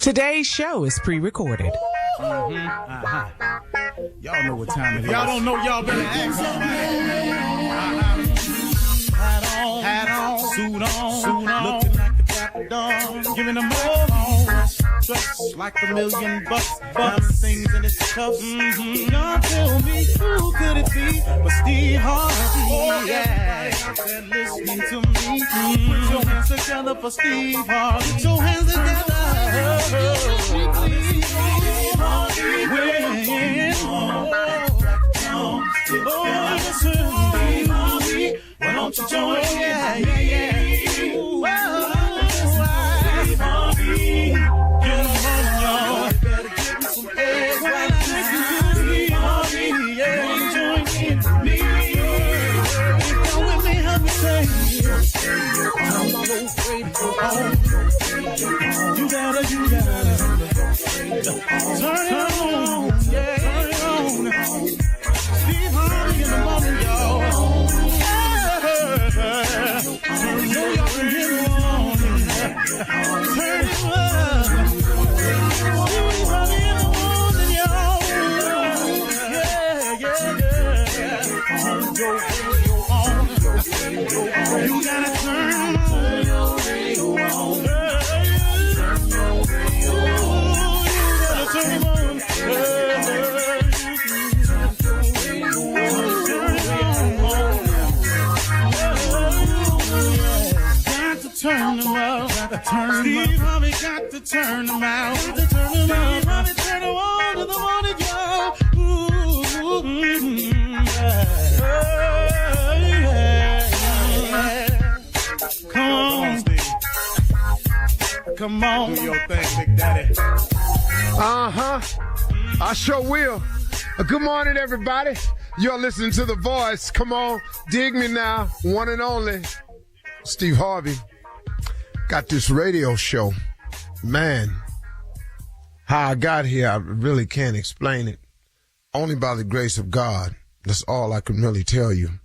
Today's show is pre-recorded. Y'all know what time it is. Y'all don't know, y'all better ask Hat on, suit on, looking like the Dapper Dawn, giving them all dressed like $1,000,000, diamond things in his cuffs. Y'all tell me who could it be but Steve Harvey? Oh, yeah, out there listening to me. Put your hands together for Steve Harvey. Put your hands together. Why don't you join? Yeah. Get on, y'all. Better give me some eggs. Why not join me? Come with me, help me say. You gotta turn it on. Yeah, turn it on. Steve Harvey in the morning, y'all. You gotta turn your radio on. Turn them out, Steve Harvey got to turn them out. Steve Harvey turn them on in the morning, y'all. Come on, Steve. Come on, do your thing, Big Daddy. I sure will. Good morning, everybody. You're listening to The Voice. Come on, dig me now. One and only Steve Harvey. Got this radio show. Man, how I got here, I really can't explain it. Only by the grace of God. That's all I can really tell you.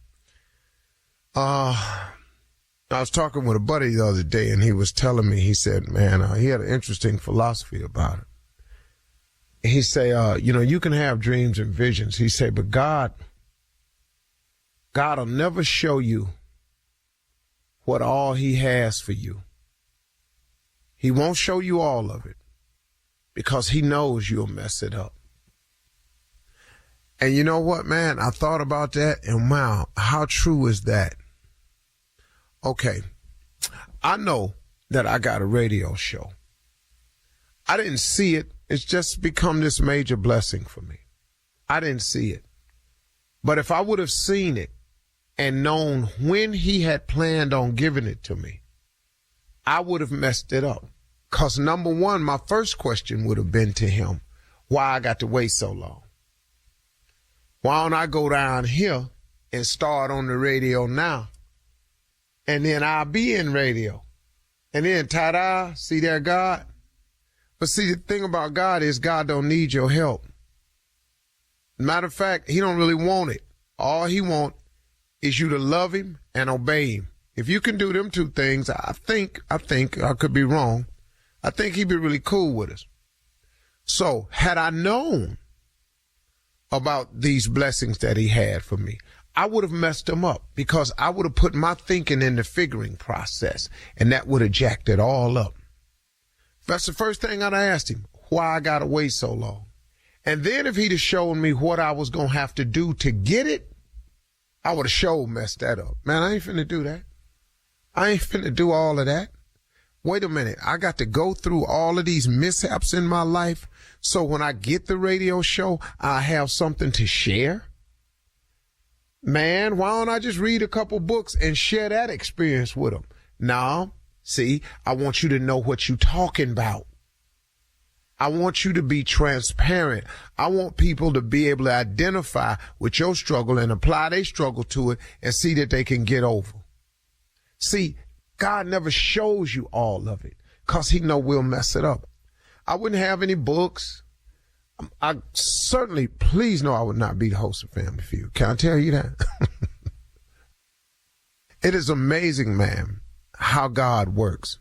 I was talking with a buddy the other day, and he was telling me, he said, man, he had an interesting philosophy about it. He said, you can have dreams and visions. He said, but God will never show you what all he has for you. He won't show you all of it because he knows you'll mess it up. And you know what, man? I thought about that, and wow, how true is that? Okay, I know that I got a radio show. I didn't see it. It's just become this major blessing for me. I didn't see it. But if I would have seen it and known when he had planned on giving it to me, I would have messed it up. Because number one, my first question would have been to him, why I got to wait so long? Why don't I go down here and start on the radio now? And then I'll be in radio. And then, ta-da, see there, God? But see, the thing about God is God don't need your help. Matter of fact, he don't really want it. All he wants is you to love him and obey him. If you can do them two things, I think, I could be wrong. I think he'd be really cool with us. So had I known about these blessings that he had for me, I would have messed them up because I would have put my thinking in the figuring process, and that would have jacked it all up. That's the first thing I'd asked him, why I got to wait so long. And then if he'd have shown me what I was going to have to do to get it, I would have sure messed that up. Man, I ain't finna do that. I ain't finna do all of that. Wait a minute. I got to go through all of these mishaps in my life so when I get the radio show, I have something to share. Man, why don't I just read a couple books and share that experience with them? No. See, I want you to know what you're talking about. I want you to be transparent. I want people to be able to identify with your struggle and apply their struggle to it and see that they can get over. See, God never shows you all of it because he know we'll mess it up. I wouldn't have any books. I certainly, please know I would not be the host of Family Feud. Can I tell you that? It is amazing, man, how God works.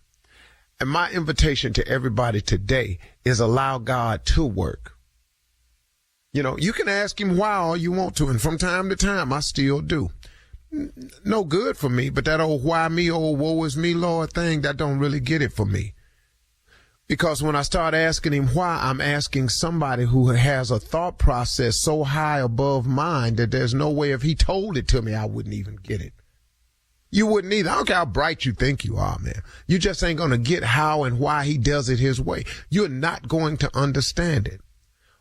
And my invitation to everybody today is allow God to work. You know, you can ask him why all you want to, and from time to time, I still do. No good for me, but that old why me, old woe is me, Lord thing, that don't really get it for me. Because when I start asking him why, I'm asking somebody who has a thought process so high above mine that there's no way if he told it to me, I wouldn't even get it. You wouldn't either. I don't care how bright you think you are, man. You just ain't going to get how and why he does it his way. You're not going to understand it.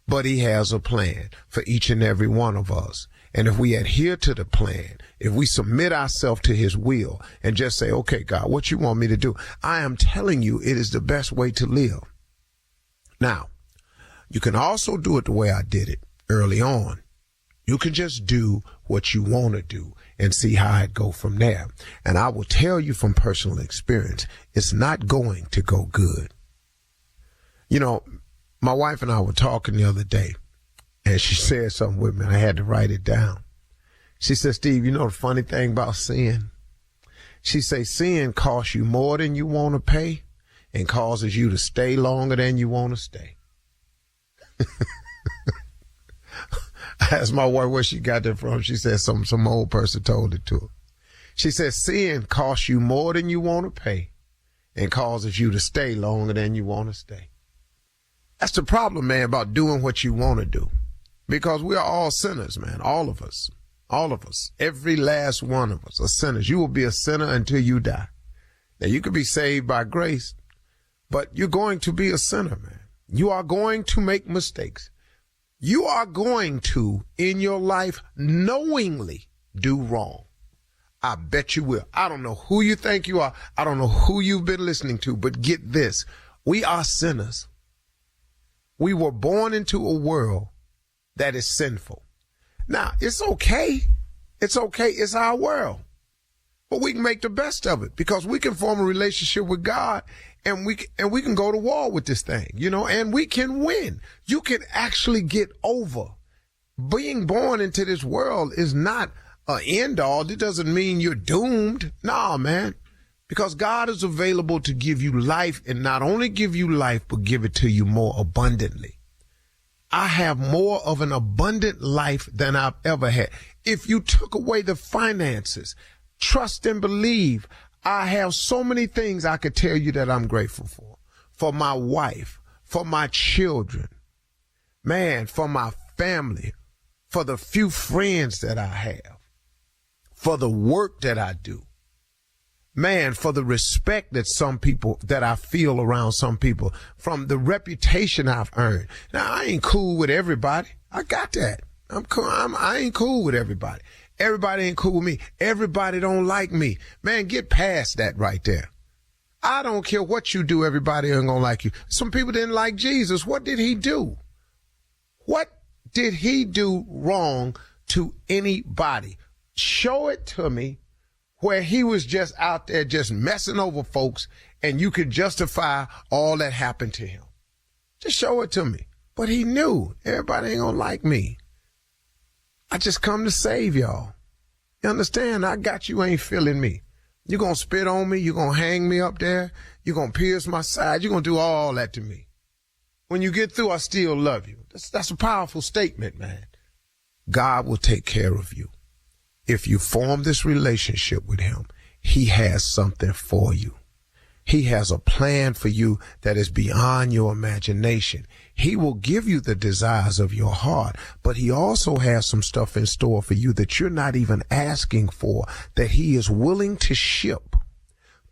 But he has a plan for each and every one of us. And if we adhere to the plan, if we submit ourselves to his will and just say, okay, God, what you want me to do? I am telling you, it is the best way to live. Now, you can also do it the way I did it early on. You can just do what you want to do and see how it go from there. And I will tell you from personal experience, it's not going to go good. You know, my wife and I were talking the other day, and she said something with me, and I had to write it down. She said, Steve, you know the funny thing about sin? She said, sin costs you more than you want to pay and causes you to stay longer than you want to stay. I asked my wife where she got that from. She said some old person told it to her. She said, sin costs you more than you want to pay and causes you to stay longer than you want to stay. That's the problem, man, about doing what you want to do. Because we are all sinners, man. All of us. All of us. Every last one of us are sinners. You will be a sinner until you die. Now, you could be saved by grace, but you're going to be a sinner, man. You are going to make mistakes. You are going to, in your life, knowingly do wrong. I bet you will. I don't know who you think you are. I don't know who you've been listening to, but get this. We are sinners. We were born into a world that is sinful. Now, it's okay. It's okay. It's our world. But we can make the best of it because we can form a relationship with God and we can go to war with this thing, you know, and we can win. You can actually get over. Being born into this world is not an end all. It doesn't mean you're doomed. Nah, man. Because God is available to give you life, and not only give you life, but give it to you more abundantly. I have more of an abundant life than I've ever had. If you took away the finances, trust and believe, I have so many things I could tell you that I'm grateful for my wife, for my children, man, for my family, for the few friends that I have, for the work that I do. Man, for the respect that that I feel around some people, from the reputation I've earned. Now, I ain't cool with everybody. I got that. I ain't cool with everybody. Everybody ain't cool with me. Everybody don't like me. Man, get past that right there. I don't care what you do. Everybody ain't gonna like you. Some people didn't like Jesus. What did he do? What did he do wrong to anybody? Show it to me. Where he was just out there just messing over folks and you could justify all that happened to him. Just show it to me. But he knew everybody ain't gonna like me. I just come to save y'all. You understand? I got you, ain't feeling me. You're gonna spit on me. You're gonna hang me up there. You're gonna pierce my side. You're gonna do all that to me. When you get through, I still love you. That's a powerful statement, man. God will take care of you. If you form this relationship with him, he has something for you. He has a plan for you that is beyond your imagination. He will give you the desires of your heart, but he also has some stuff in store for you that you're not even asking for, that he is willing to ship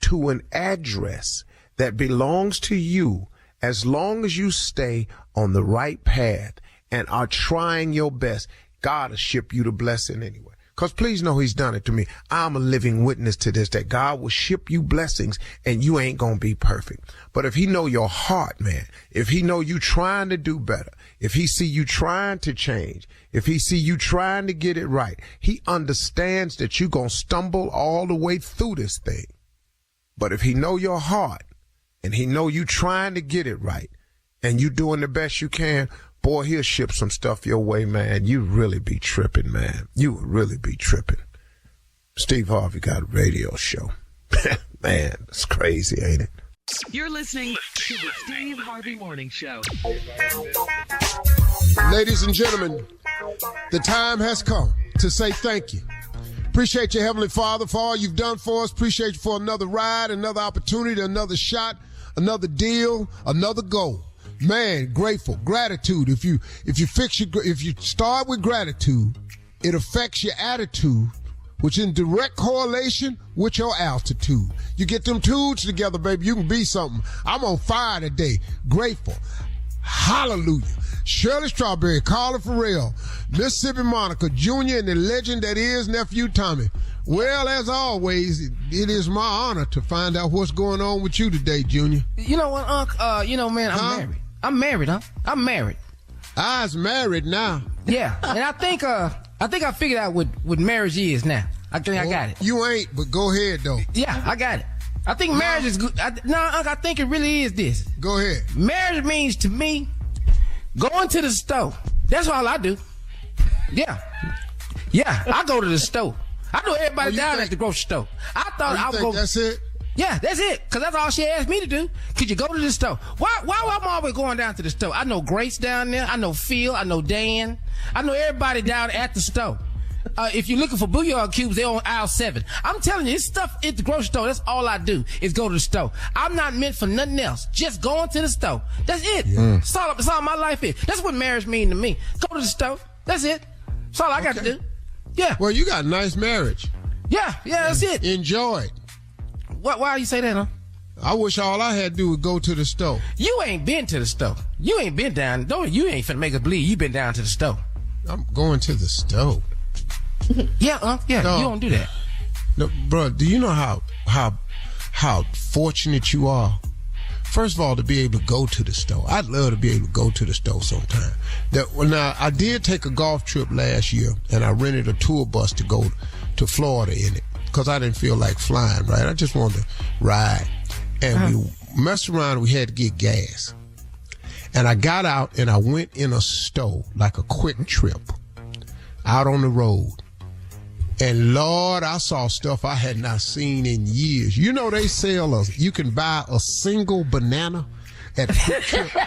to an address that belongs to you as long as you stay on the right path and are trying your best. God will ship you the blessing anyway. Because please know he's done it to me. I'm a living witness to this, that God will ship you blessings and you ain't going to be perfect. But if he know your heart, man, if he know you trying to do better, if he see you trying to change, if he see you trying to get it right, he understands that you going to stumble all the way through this thing. But if he know your heart and he know you trying to get it right and you doing the best you can, boy, he'll ship some stuff your way, man. You really be tripping, man. You would really be tripping. Steve Harvey got a radio show. Man, it's crazy, ain't it? You're listening to the Steve Harvey Morning Show. Ladies and gentlemen, the time has come to say thank you. Appreciate you, Heavenly Father, for all you've done for us. Appreciate you for another ride, another opportunity, another shot, another deal, another goal. Man, grateful, gratitude. If you start with gratitude, it affects your attitude, which is in direct correlation with your altitude. You get them tudes together, baby, you can be something. I'm on fire today. Grateful. Hallelujah. Shirley Strawberry, Carla Farrell, Mississippi Monica Jr., and the legend that is Nephew Tommy. Well, as always, it is my honor to find out what's going on with you today, Junior. You know what, Unc? Man, I'm married. I'm married. I's married now. Yeah, and I think I figured out what marriage is now. I think I got it. You ain't, but go ahead, though. Yeah, I got it. I think marriage is good. Unc, I think it really is this. Go ahead. Marriage means to me going to the store. That's all I do. Yeah, I go to the store. I know everybody down at the grocery store. I thought I would go. That's it? Yeah, that's it. Because that's all she asked me to do. Could you go to the store? Why I'm always going down to the store? I know Grace down there. I know Phil. I know Dan. I know everybody down at the store. If you're looking for bouillon cubes, they're on aisle 7. I'm telling you, it's stuff at the grocery store. That's all I do is go to the store. I'm not meant for nothing else. Just going to the store. That's it. Yeah. That's all my life is. That's what marriage means to me. Go to the store. That's it. That's all I got to do. Yeah. Well, you got a nice marriage. Yeah, that's it. Enjoy it. Why you say that, huh? I wish all I had to do was go to the store. You ain't been to the store. You ain't been down. You ain't finna make us believe you been down to the store. I'm going to the store. Yeah, yeah, no, you don't do that. No, bro, do you know how fortunate you are? First of all, to be able to go to the store. I'd love to be able to go to the store sometime. Now, I did take a golf trip last year, and I rented a tour bus to go to Florida in it because I didn't feel like flying, right? I just wanted to ride. And we messed around, we had to get gas. And I got out, and I went in a store, like a quick trip, out on the road. And Lord, I saw stuff I had not seen in years. You know, they sell you can buy a single banana at Quick Trip. Bro,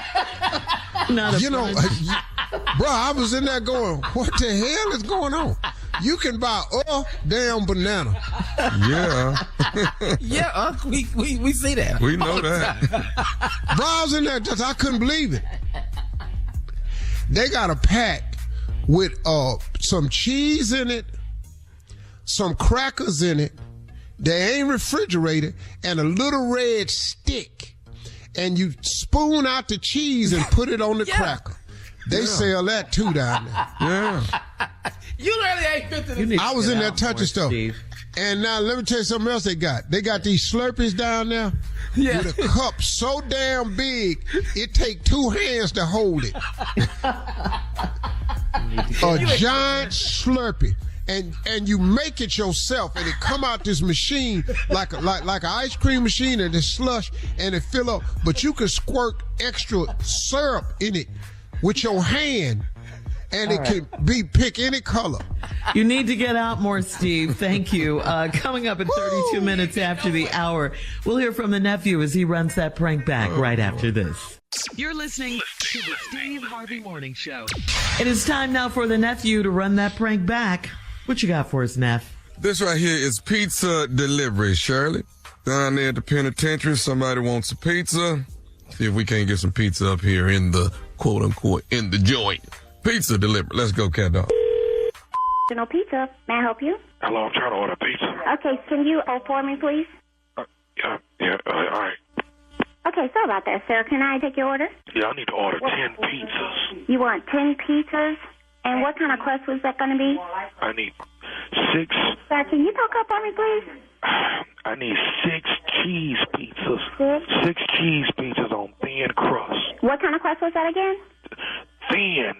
I was in there going, what the hell is going on? You can buy a damn banana. Yeah. Yeah, we see that. We know that. Bro, I was in there I couldn't believe it. They got a pack with some cheese in it, some crackers in it, they ain't refrigerated, and a little red stick. And you spoon out the cheese and put it on the cracker. They sell that too down there. Yeah. You really ain't been to the I was in there touching stuff. Steve. And now let me tell you something else they got. They got these Slurpees down there with a cup so damn big, it take 2 hands to hold it. A giant Slurpee. And you make it yourself, and it come out this machine like an ice cream machine, and it slush and it fill up. But you can squirt extra syrup in it with your hand, and it can pick any color. You need to get out more, Steve. Thank you. Coming up at 32 minutes after the hour, we'll hear from the nephew as he runs that prank back right after this. You're listening to the Steve Harvey Morning Show. It is time now for the nephew to run that prank back. What you got for us, Neff? This right here is pizza delivery, Shirley. Down there at the penitentiary, somebody wants a pizza. See if we can't get some pizza up here in the quote-unquote in the joint. Pizza delivery. Let's go, cat dog. No pizza. May I help you? Hello, I'm trying to order pizza. Okay, can you hold for me, please? All right. Okay, sorry about that, sir. Can I take your order? Yeah, I need to order 10 pizzas. You want 10 pizzas? And what kind of crust was that going to be? I need 6. Sir, can you talk up for me, please? I need 6 cheese pizzas. 6? 6 cheese pizzas on thin crust. What kind of crust was that again? Thin.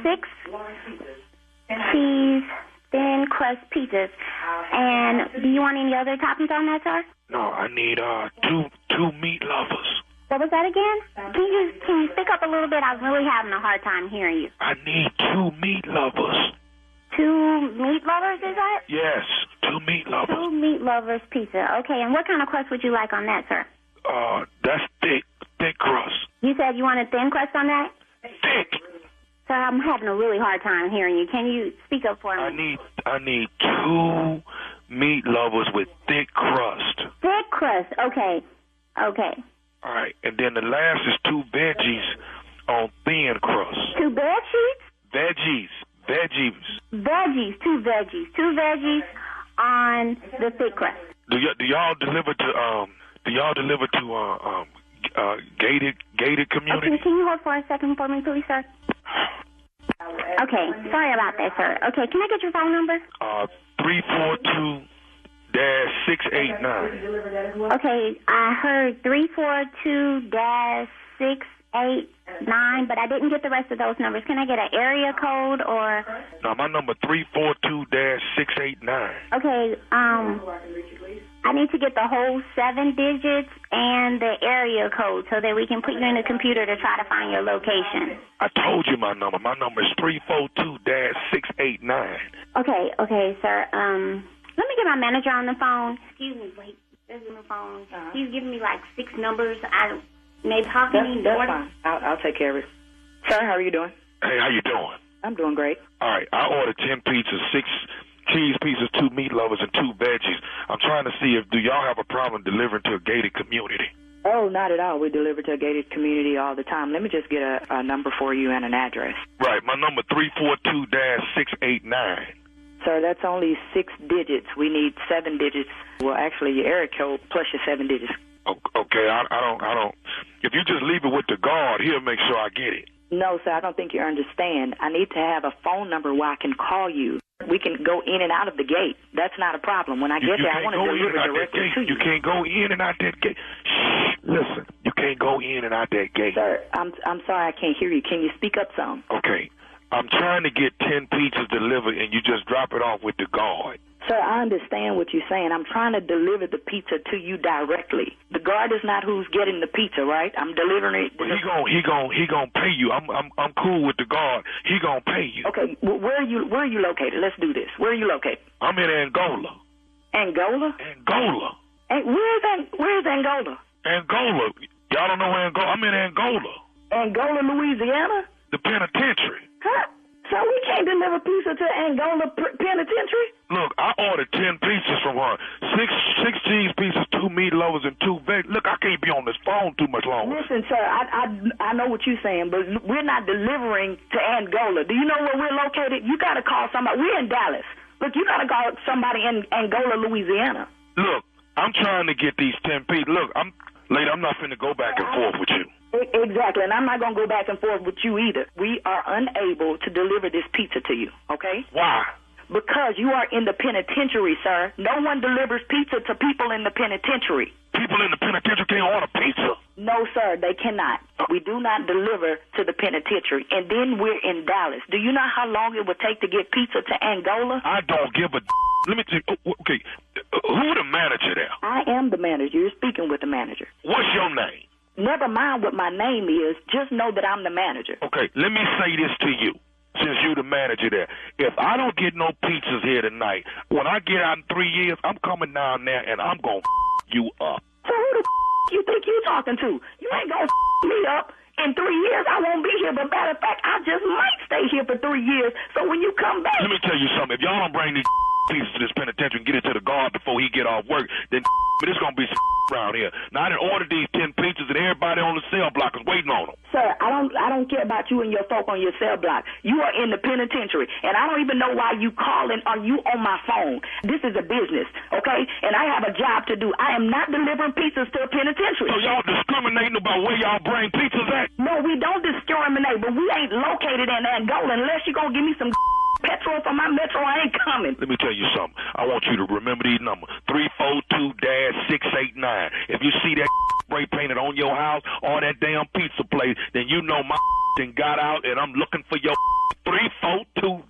6 cheese, thin crust pizzas. And do you want any other toppings on that, sir? No, I need 2 meat lovers. What was that again? Can you speak up a little bit? I'm really having a hard time hearing you. I need 2 meat lovers. 2 meat lovers, is that? Yes. 2 meat lovers. 2 meat lovers pizza. Okay, and what kind of crust would you like on that, sir? That's thick crust. You said you wanted thin crust on that? Thick. Sir, I'm having a really hard time hearing you. Can you speak up for me? I need 2 meat lovers with thick crust. Thick crust. Okay. Okay. All right, and then the last is 2 veggies on thin crust. 2 bed sheets? Veggies. 2 veggies. 2 veggies on the thick crust. Do y'all deliver to gated community? Okay, can you hold for a second for me, please, sir? Okay, sorry about that, sir. Okay, can I get your phone number? 342-689. Okay, I heard 342-689, but I didn't get the rest of those numbers. Can I get an area code or? No, my number 342-689. Okay, I need to get the whole 7 digits and the area code so that we can put you in the computer to try to find your location. I told you my number. My number is 342-689. Okay, sir. Let me get my manager on the phone. Excuse me, wait. There's on the phone. He's giving me like 6 numbers. Maybe talk to me. That's fine. I'll take care of it. Sir, how are you doing? Hey, how you doing? I'm doing great. All right, I ordered 10 pizzas, 6 cheese pizzas, 2 meat lovers, and 2 veggies. I'm trying to see do y'all have a problem delivering to a gated community? Oh, not at all. We deliver to a gated community all the time. Let me just get a number for you and an address. Right, my number 342-689. Sir, that's only 6 digits. We need 7 digits. Well, actually, your area code plus your 7 digits. Okay, I don't. If you just leave it with the guard, he'll make sure I get it. No, sir, I don't think you understand. I need to have a phone number where I can call you. We can go in and out of the gate. That's not a problem. When I get there, I want to deliver directly to you. You can't go in and out that gate. Shh, listen, you can't go in and out that gate. Sir, I'm sorry I can't hear you. Can you speak up some? Okay, I'm trying to get 10 pizzas delivered, and you just drop it off with the guard. Sir, I understand what you're saying. I'm trying to deliver the pizza to you directly. The guard is not who's getting the pizza, right? I'm delivering it. But he gonna pay you. I'm cool with the guard. He gonna pay you. Okay, well, where are you located? Let's do this. Where are you located? I'm in Angola. Angola? Angola. And where's Angola? Angola. Y'all don't know Angola. I'm in Angola. Angola, Louisiana? The penitentiary. Huh? So we can't deliver pizza to Angola Penitentiary? Look, I ordered 10 pizzas from her. 6 cheese pizzas, 2 meat lovers, and 2 veg. Look, I can't be on this phone too much longer. Listen, sir, I know what you're saying, but we're not delivering to Angola. Do you know where we're located? You got to call somebody. We're in Dallas. Look, you got to call somebody in Angola, Louisiana. Look, I'm trying to get these 10 pizzas. Look, I'm not finna go back and forth with you. Exactly, and I'm not going to go back and forth with you either. We are unable to deliver this pizza to you, okay? Why? Because you are in the penitentiary, sir. No one delivers pizza to people in the penitentiary. People in the penitentiary can't order pizza? No, sir, they cannot. We do not deliver to the penitentiary. And then we're in Dallas. Do you know how long it would take to get pizza to Angola? I don't give a Let me tell you, okay, who the manager there? I am the manager. You're speaking with the manager. What's your name? Never mind what my name is. Just know that I'm the manager. Okay, let me say this to you, since you're the manager there. If I don't get no pizzas here tonight, when I get out in 3 years, I'm coming down there and I'm going to you up. So who the you think you talking to? You ain't going to me up. In 3 years, I won't be here. But matter of fact, I just might stay here for 3 years. So when you come back... Let me tell you something. If y'all don't bring these pieces to this penitentiary and get it to the guard before he get off work, then it's going to be around here. Now, I done ordered these 10 pizzas and everybody on the cell block is waiting on them. Sir, I don't care about you and your folk on your cell block. You are in the penitentiary, and I don't even know why you calling or you on my phone. This is a business, okay? And I have a job to do. I am not delivering pizzas to a penitentiary. So y'all discriminating about where y'all bring pizzas at? No, we don't discriminate, but we ain't located in Angola unless you're going to give me some petrol for my metro. I ain't coming. Let me tell you something. I want you to remember these numbers. 342-689. If you see that spray painted on your house or that damn pizza place, then you know my done got out and I'm looking for your 342-689.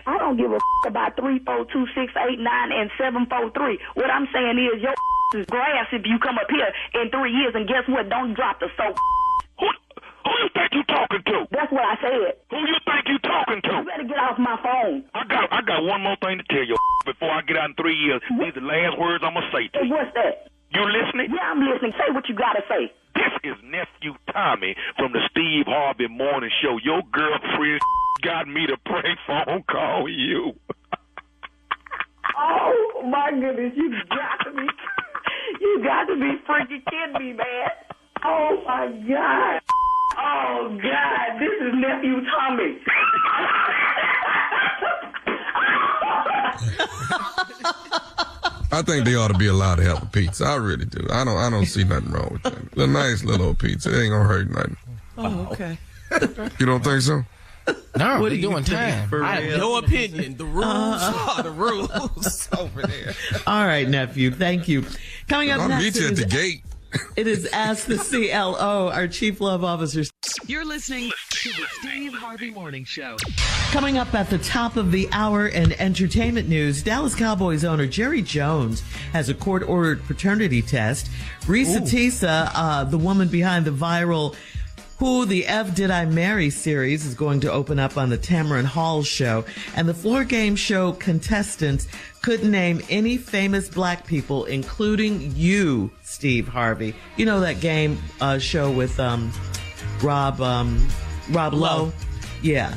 I don't give a about 342-689 and 743. What I'm saying is your is grass if you come up here in 3 years, and guess what? Don't drop the soap. Who you think think you talking to? That's what I said. Who you think you talking to? You better get off my phone. I got one more thing to tell you before I get out in 3 years. These are the last words I'm going to say to Hey, you. what's that? You listening? Yeah, I'm listening. Say what you gotta say. This is Nephew Tommy from the Steve Harvey Morning Show. Your girlfriend got me to prank phone call you. Oh, my goodness. You got to be freaking kidding me, man. Oh, my God. Oh, God. This is Nephew Tommy. I think they ought to be allowed to have a pizza. I really do. I don't see nothing wrong with that. A nice little old pizza. It ain't gonna hurt nothing. Oh, okay. You don't think so? No, What we're do you doing think time. for I real? have no opinion. The rules are the rules over there. All right, nephew. Thank you. Coming up I'll next, meet you at the gate. it is Ask the CLO, our Chief Love Officer. You're listening to the Steve Harvey Morning Show. Coming up at the top of the hour in entertainment news, Dallas Cowboys owner Jerry Jones has a court-ordered paternity test. Risa Tisa, the woman behind the viral Who the F Did I Marry series, is going to open up on the Tamron Hall show. And the floor game show contestants couldn't name any famous black people, including you, Steve Harvey. You know that game show with Rob Lowe? Yeah.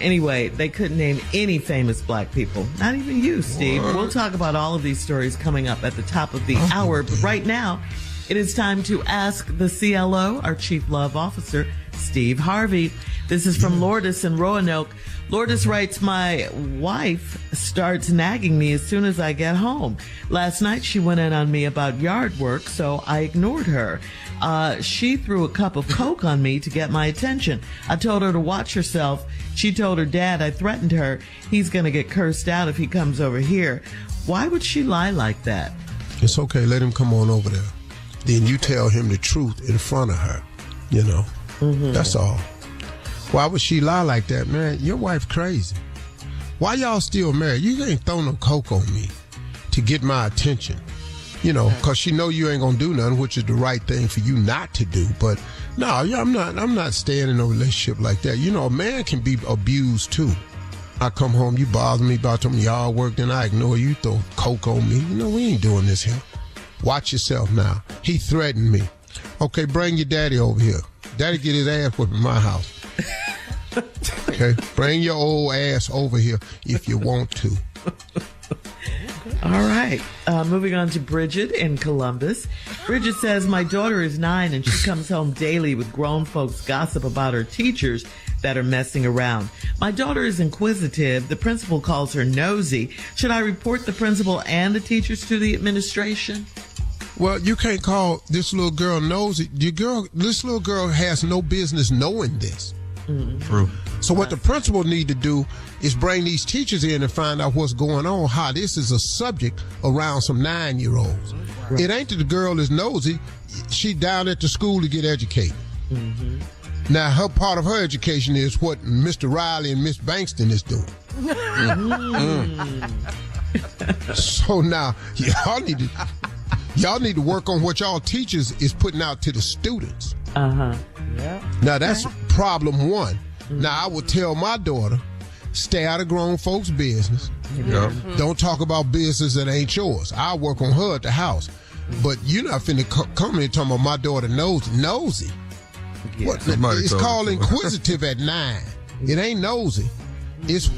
Anyway, they couldn't name any famous black people. Not even you, Steve. What? We'll talk about all of these stories coming up at the top of the hour. But right now, it is time to ask the CLO, our Chief Love Officer, Steve Harvey. This is from Lourdes in Roanoke. Lourdes writes, my wife starts nagging me as soon as I get home. Last night she went in on me about yard work, so I ignored her. She threw a cup of Coke on me to get my attention. I told her to watch herself. She told her dad I threatened her. He's going to get cursed out if he comes over here. Why would she lie like that? It's okay. Let him come on over there. Then you tell him the truth in front of her. You know, That's all. Why would she lie like that, man? Your wife crazy. Why y'all still married? You ain't throw no Coke on me to get my attention. You know, because she know you ain't gonna do nothing, which is the right thing for you not to do. But no, I'm not staying in a relationship like that. You know, a man can be abused too. I come home, you bother me about some yard work, then I ignore you, throw Coke on me. You know, we ain't doing this here. Watch yourself now. He threatened me. Okay, bring your daddy over here. Daddy get his ass whipped in my house. Okay, bring your old ass over here if you want to. All right. Moving on to Bridget in Columbus. Bridget says, my daughter is 9 and she comes home daily with grown folks gossip about her teachers that are messing around. My daughter is inquisitive. The principal calls her nosy. Should I report the principal and the teachers to the administration? Well, you can't call this little girl nosy. This little girl has no business knowing this. True. So what the principal need to do is bring these teachers in and find out what's going on, how this is a subject around some 9-year-olds. Right. It ain't that the girl is nosy. She down at the school to get educated. Now, her part of her education is what Mr. Riley and Miss Bankston is doing. So now, y'all need to work on what y'all teachers is putting out to the students. Yeah. Now, that's problem one. Now, I would tell my daughter, stay out of grown folks' business. Yeah. Don't talk about business that ain't yours. I'll work on her at the house. But you're not finna come in talking about my daughter nosy. Yeah. What, it's called inquisitive at 9. It ain't nosy. It's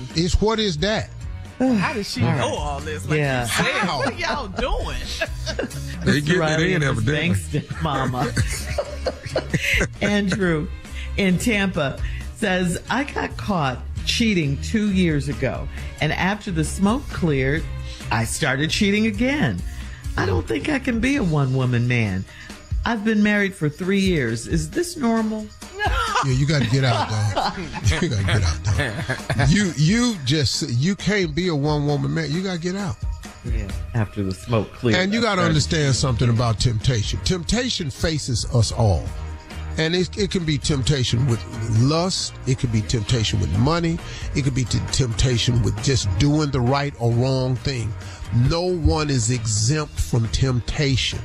what is that? How does she know all this? Like Yeah. you said, How? what are y'all doing? They get it Riley in and Miss evidently. Bankston, mama. Andrew in Tampa says, I got caught cheating 2 years ago, and after the smoke cleared, I started cheating again. I don't think I can be a one-woman man. I've been married for 3 years. Is this normal? Yeah, you got to get out, dog. You got to get out, dog. You can't be a one-woman man. You got to get out. Yeah. After the smoke cleared. And you got to understand something about temptation. Temptation faces us all. And it can be temptation with lust. It could be temptation with money. It could be temptation with just doing the right or wrong thing. No one is exempt from temptation.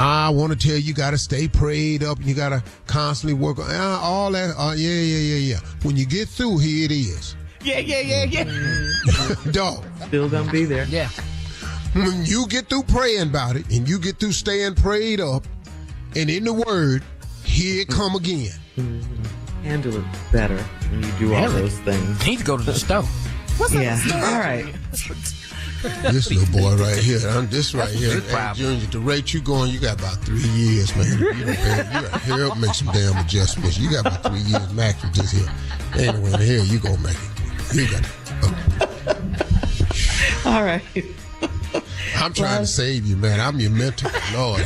I want to tell you got to stay prayed up and you got to constantly work on all that. Yeah. When you get through, here it is. Yeah. Dog. Still gonna be there. Yeah. When you get through praying about it and you get through staying prayed up and in the word, here it come again. Handle it better when you do all those things. Need to go to the stove. All right. This little boy right here, this right here, hey, Junior, the rate you going, you got about 3 years, man. You got to hurry up and make some damn adjustments. You got about 3 years max with this here. Anyway, here you go, make it. You got it. All right. I'm trying to save you, man. I'm your mentor. Lord,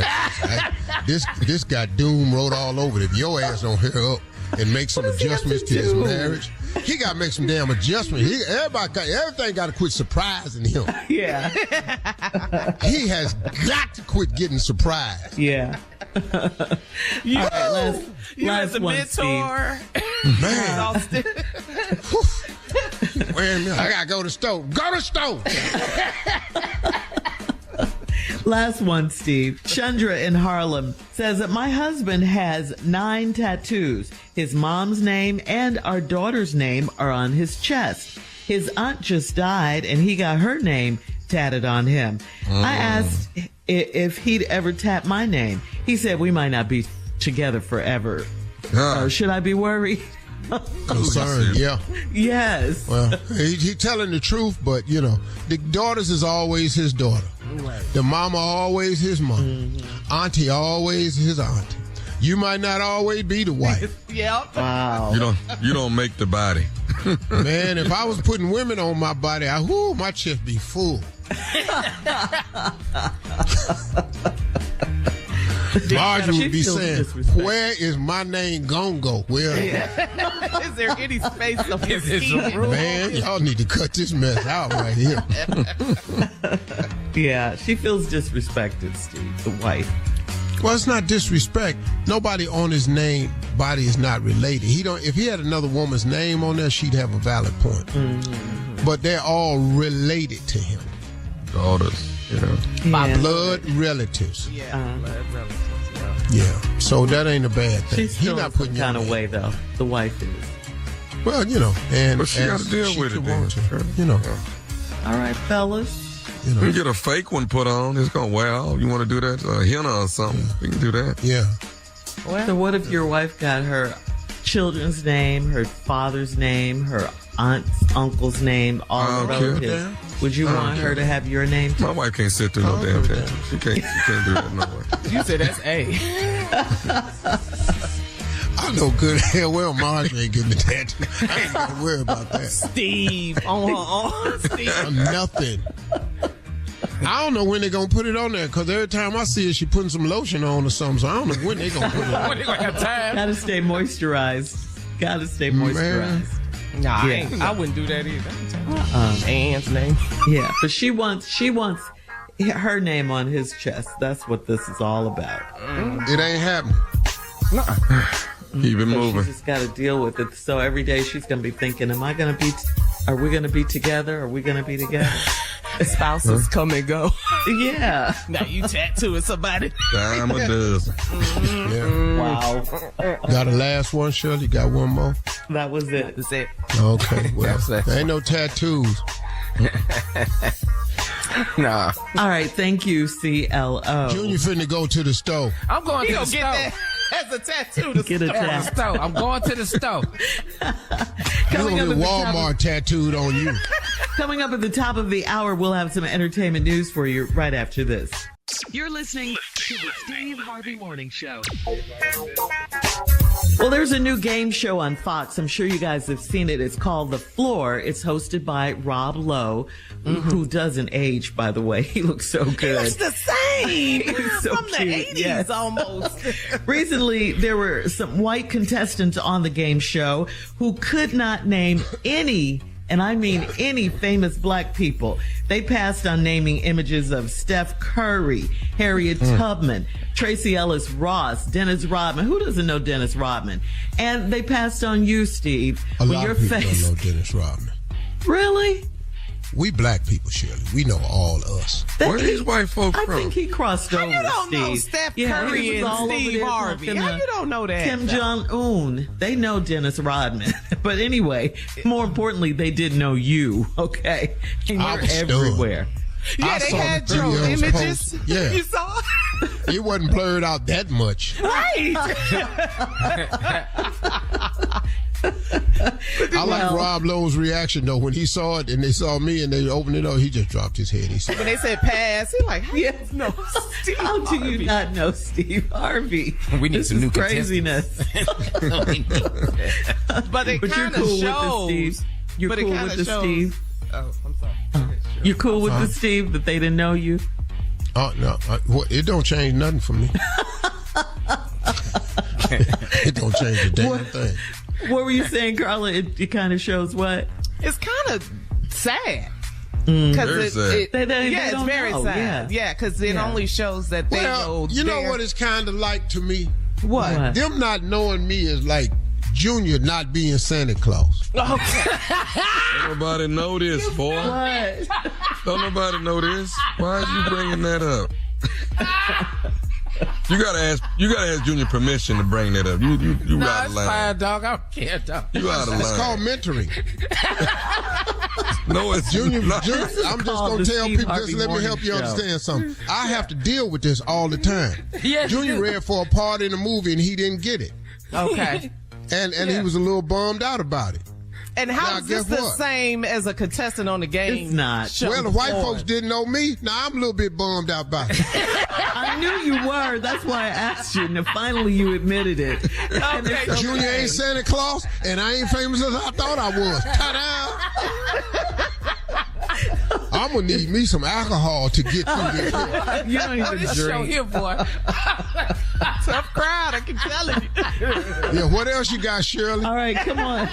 this got doom wrote all over it. If your ass don't hurry up and make some adjustments to his marriage, he got to make some damn adjustments. Everything got to quit surprising him. Yeah. He has got to quit getting surprised. Yeah. All right, last a one, mentor. Man. Wait a minute. I got to go to the stove. Go to the stove. Last one, Steve. Chandra in Harlem says that my husband has 9 tattoos. His mom's name and our daughter's name are on his chest. His aunt just died and he got her name tatted on him. I asked if he'd ever tap my name. He said we might not be together forever. Should I be worried? Concerned, yeah. Yes. Well, he telling the truth, but, you know, the daughters is always his daughter. Right. The mama always his mom. Auntie always his auntie. You might not always be the wife. Yep. Wow. You don't make the body. Man, if I was putting women on my body, my chest be full. Marjorie would be saying, where is my name gonna go? Well, Is there any space of his man, y'all need to cut this mess out right here. Yeah, she feels disrespected, Steve, the wife. Well, it's not disrespect. Nobody on his name body is not related. If he had another woman's name on there, she'd have a valid point. Mm-hmm. But they're all related to him. Daughters, you know. By blood relatives. Yeah, blood relatives. Yeah. So that ain't a bad thing. She's still not putting kind of way though. The wife is. Well, you know, and but she got to deal with it, then. You know. All right, fellas. You know. We can get a fake one put on. It's gonna wear out. You want to do that? A henna or something? Yeah. We can do that. Yeah. So what if your wife got her children's name, her father's name, her aunt's, uncle's name, all the relatives? Would you want her to have your name too? My wife can't sit through no damn thing. She can't do that no way. You said that's A. I know good hell well Marjorie ain't getting the tattoo. I ain't got to worry about that. Steve on her arm. Steve. Nothing. I don't know when they're going to put it on there, because every time I see her, she putting some lotion on or something, so I don't know when they're going to put it on. When they going to have time? Gotta stay moisterized. Man. Nah, I wouldn't do that either. Anne's name. Yeah, but she wants her name on his chest. That's what this is all about. It ain't happening. Keep it moving. She just got to deal with it. So every day she's going to be thinking, are we going to be together? Are we going to be together? Spouses come and go. Yeah. Now you tattooing somebody. Dime a dozen. Yeah. Wow. Got a last one, Shirley? Got one more? That was it. That's it. Okay. Well, there ain't no tattoos. Nah. All right. Thank you, CLO. Junior finna go to the store. I'm going to the store. That's a tattoo. Get a tattoo. I'm going to the store. You're going to get Walmart tattooed on you. Coming up at the top of the hour, we'll have some entertainment news for you right after this. You're listening to the Steve Harvey Morning Show. Well, there's a new game show on Fox. I'm sure you guys have seen it. It's called The Floor. It's hosted by Rob Lowe, who doesn't age, by the way. He looks so good. He looks the same. He's so From cute. the 80s almost. Recently, there were some white contestants on the game show who could not name any, and I mean any, famous black people. They passed on naming images of Steph Curry, Harriet Tubman, Tracy Ellis Ross, Dennis Rodman. Who doesn't know Dennis Rodman? And they passed on you, Steve. A lot of people don't know Dennis Rodman. Really? We black people, Shirley. We know all us. Where these white folks I from? think he crossed over. You don't Steve. know Steph Yeah, Curry he was and all over Steve there Harvey. talking How to you don't know that? Kim Jong-un. They know Dennis Rodman. But anyway, more importantly, they did know you, okay? And I you're was stunned. everywhere. Yeah, they had your images. Post. Yeah. You saw it? It wasn't blurred out that much. Right. I like Rob Lowe's reaction, though. When he saw it and they saw me and they opened it up, he just dropped his head. He said, When they said pass, he like, how Yes. you know Steve How do Harvey? you not know Steve Harvey? We need This some is new craziness. But it But you're kind of cool shows. with the Steve. You're but it cool kinda with the shows- Steve. Oh, I'm sorry. You're cool with the Steve that they didn't know you. oh, no. It don't change nothing for me. It don't change a damn thing. What were you saying, Carla? It kind of shows what? It's kind of sad. Very Because sad. They it's don't very know. sad. Yeah, because it Yeah. only shows that they Well, know. you know what it's kind of like to me? What? Them not knowing me is like Junior not being Santa Claus. Okay. Don't nobody know this, boy. What? Don't nobody know this. Why are you bringing that up? You gotta ask Junior permission to bring that up. You No, out of it's line. fine, dog. I don't care, dog. You out of line. It's called mentoring. No, it's Junior, not. I'm just called going the to tell Steve people, Harvey just let me Morning help you Show. understand something. I have to deal with this all the time. Yes, Junior you do. read for a part in a movie and he didn't get it. Okay. And he was a little bummed out about it. And how Now, is this guess the what? same as a contestant on the game? It's not. show Well, the white before? folks didn't know me. Now I'm a little bit bummed out about it. I knew you were. That's why I asked you. And finally you admitted it. And it's okay. Junior ain't Santa Claus, and I ain't famous as I thought I was. Ta-da! I'm gonna need me some alcohol to get through this. You don't even This show drink. here, boy. Tough crowd, I can tell you. Yeah, what else you got, Shirley? All right, come on,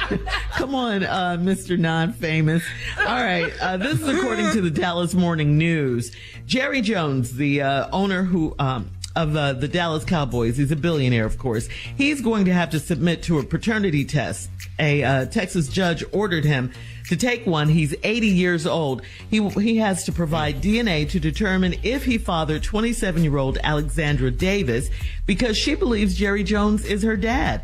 Mr. Non-Famous. All right, this is according to the Dallas Morning News. Jerry Jones, the owner of the Dallas Cowboys, he's a billionaire, of course. He's going to have to submit to a paternity test. A Texas judge ordered him to take one. He's 80 years old. He has to provide DNA to determine if he fathered 27-year-old Alexandra Davis because she believes Jerry Jones is her dad.